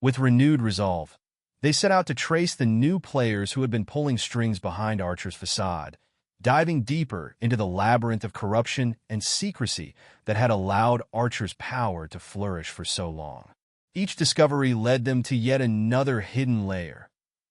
With renewed resolve, they set out to trace the new players who had been pulling strings behind Archer's facade, diving deeper into the labyrinth of corruption and secrecy that had allowed Archer's power to flourish for so long. Each discovery led them to yet another hidden layer,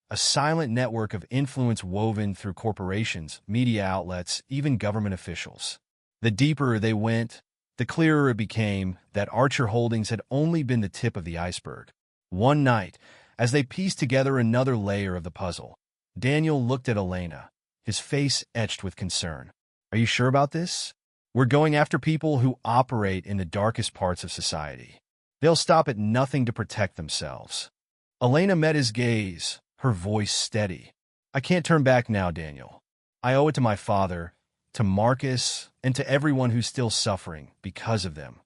a silent network of influence woven through corporations, media outlets, even government officials. The deeper they went, the clearer it became that Archer Holdings had only been the tip of the iceberg. One night, as they pieced together another layer of the puzzle, Daniel looked at Elena, his face etched with concern. Are you sure about this? We're going after people who operate in the darkest parts of society. They'll stop at nothing to protect themselves. Elena met his gaze, her voice steady. I can't turn back now, Daniel. I owe it to my father, to Marcus, and to everyone who's still suffering because of them.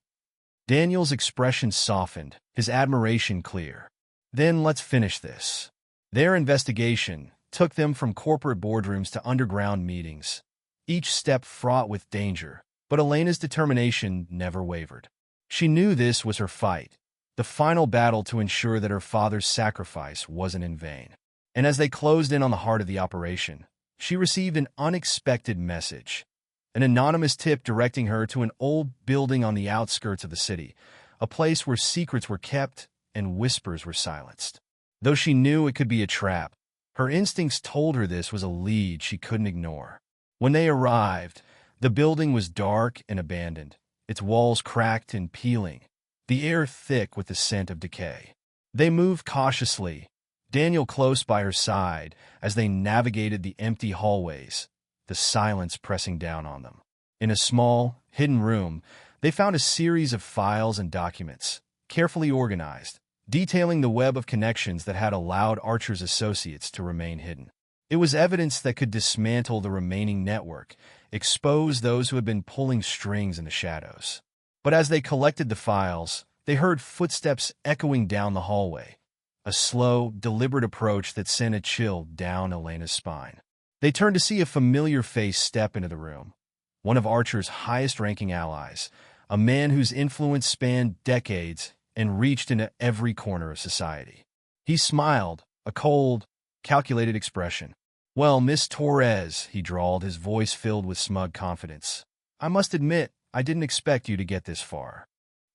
Daniel's expression softened, his admiration clear. Then let's finish this. Their investigation took them from corporate boardrooms to underground meetings, each step fraught with danger, but Elena's determination never wavered. She knew this was her fight, the final battle to ensure that her father's sacrifice wasn't in vain. And as they closed in on the heart of the operation, she received an unexpected message, an anonymous tip directing her to an old building on the outskirts of the city, a place where secrets were kept and whispers were silenced. Though she knew it could be a trap, Her instincts told her this was a lead she couldn't ignore. When they arrived, the building was dark and abandoned, its walls cracked and peeling, the air thick with the scent of decay. They moved cautiously, Daniel close by her side as they navigated the empty hallways, the silence pressing down on them. In a small, hidden room, they found a series of files and documents, carefully organized, detailing the web of connections that had allowed Archer's associates to remain hidden. It was evidence that could dismantle the remaining network, expose those who had been pulling strings in the shadows. But as they collected the files, they heard footsteps echoing down the hallway, a slow, deliberate approach that sent a chill down Elena's spine. They turned to see a familiar face step into the room, one of Archer's highest-ranking allies, a man whose influence spanned decades and reached into every corner of society. He smiled, a cold, calculated expression. "Well, Miss Torres," he drawled, his voice filled with smug confidence. "I must admit, I didn't expect you to get this far.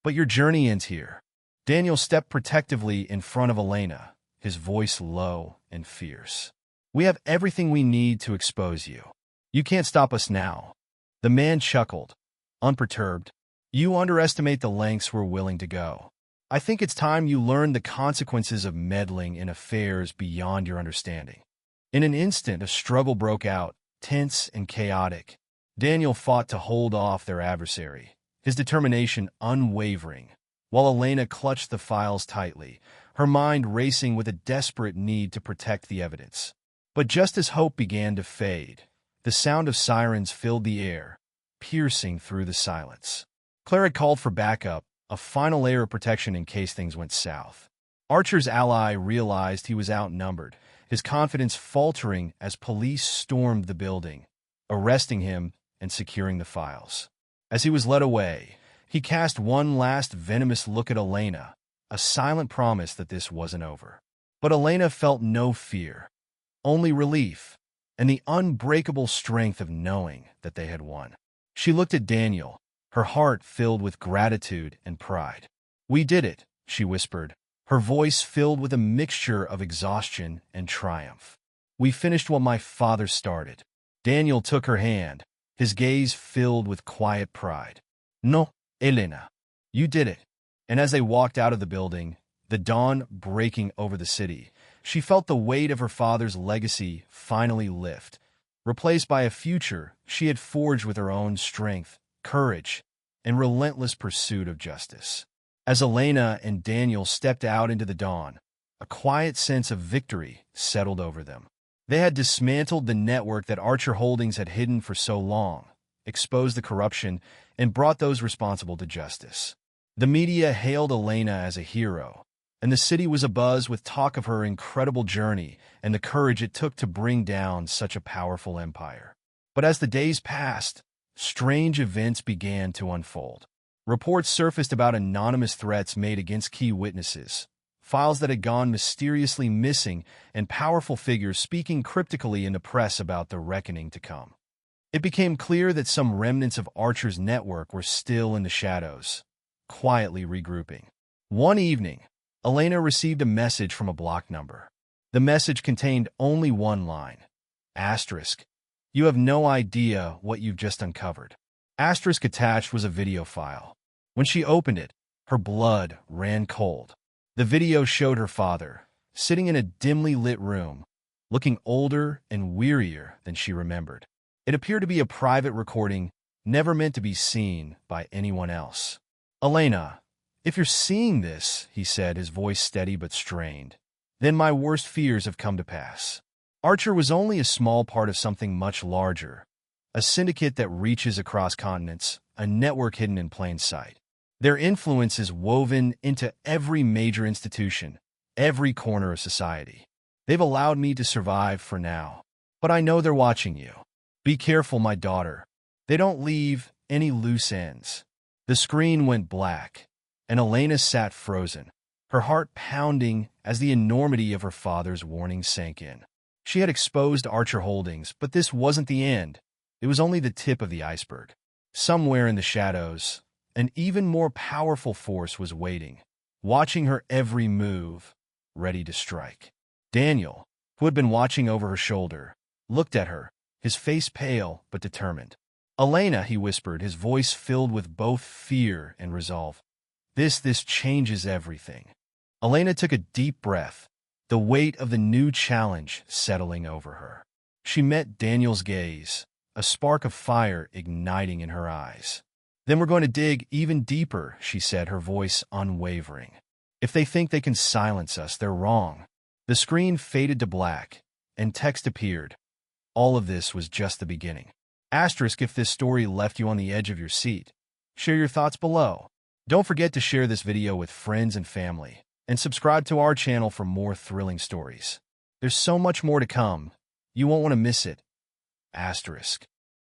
But your journey ends here." Daniel stepped protectively in front of Elena, his voice low and fierce. "We have everything we need to expose you. You can't stop us now." The man chuckled, unperturbed. "You underestimate the lengths we're willing to go. I think it's time you learn the consequences of meddling in affairs beyond your understanding." In an instant, a struggle broke out, tense and chaotic. Daniel fought to hold off their adversary, his determination unwavering, while Elena clutched the files tightly, her mind racing with a desperate need to protect the evidence. But just as hope began to fade, the sound of sirens filled the air, piercing through the silence. Claire had called for backup, a final layer of protection in case things went south. Archer's ally realized he was outnumbered, his confidence faltering as police stormed the building, arresting him and securing the files. As he was led away, he cast one last venomous look at Elena, a silent promise that this wasn't over. But Elena felt no fear, only relief, and the unbreakable strength of knowing that they had won. She looked at Daniel, her heart filled with gratitude and pride. "We did it," she whispered, her voice filled with a mixture of exhaustion and triumph. "We finished what my father started." Daniel took her hand, his gaze filled with quiet pride. "No, Elena, you did it." And as they walked out of the building, the dawn breaking over the city, she felt the weight of her father's legacy finally lift, replaced by a future she had forged with her own strength, courage, and relentless pursuit of justice. As Elena and Daniel stepped out into the dawn, a quiet sense of victory settled over them. They had dismantled the network that Archer Holdings had hidden for so long, exposed the corruption, and brought those responsible to justice. The media hailed Elena as a hero, and the city was abuzz with talk of her incredible journey and the courage it took to bring down such a powerful empire. But as the days passed, strange events began to unfold. Reports surfaced about anonymous threats made against key witnesses, files that had gone mysteriously missing, and powerful figures speaking cryptically in the press about the reckoning to come. It became clear that some remnants of Archer's network were still in the shadows, quietly regrouping. One evening, Elena received a message from a block number. The message contained only one line: asterisk, "You have no idea what you've just uncovered." Asterisk attached was a video file. When she opened it, her blood ran cold. The video showed her father, sitting in a dimly lit room, looking older and wearier than she remembered. It appeared to be a private recording, never meant to be seen by anyone else. "Elena, if you're seeing this," he said, his voice steady but strained, "then my worst fears have come to pass." Archer was only a small part of something much larger, a syndicate that reaches across continents, a network hidden in plain sight. Their influence is woven into every major institution, every corner of society. They've allowed me to survive for now, but I know they're watching you. Be careful, my daughter. They don't leave any loose ends. The screen went black, and Elena sat frozen, her heart pounding as the enormity of her father's warning sank in. She had exposed Archer Holdings, but this wasn't the end. It was only the tip of the iceberg. Somewhere in the shadows, an even more powerful force was waiting, watching her every move, ready to strike. Daniel, who had been watching over her shoulder, looked at her, his face pale but determined. "Elena," he whispered, his voice filled with both fear and resolve. This changes everything." Elena took a deep breath, the weight of the new challenge settling over her. She met Daniel's gaze, a spark of fire igniting in her eyes. "Then we're going to dig even deeper," she said, her voice unwavering. "If they think they can silence us, they're wrong." The screen faded to black, and text appeared. All of this was just the beginning. Asterisk if this story left you on the edge of your seat. Share your thoughts below. Don't forget to share this video with friends and family, and subscribe to our channel for more thrilling stories. There's so much more to come. You won't want to miss it. Asterisk.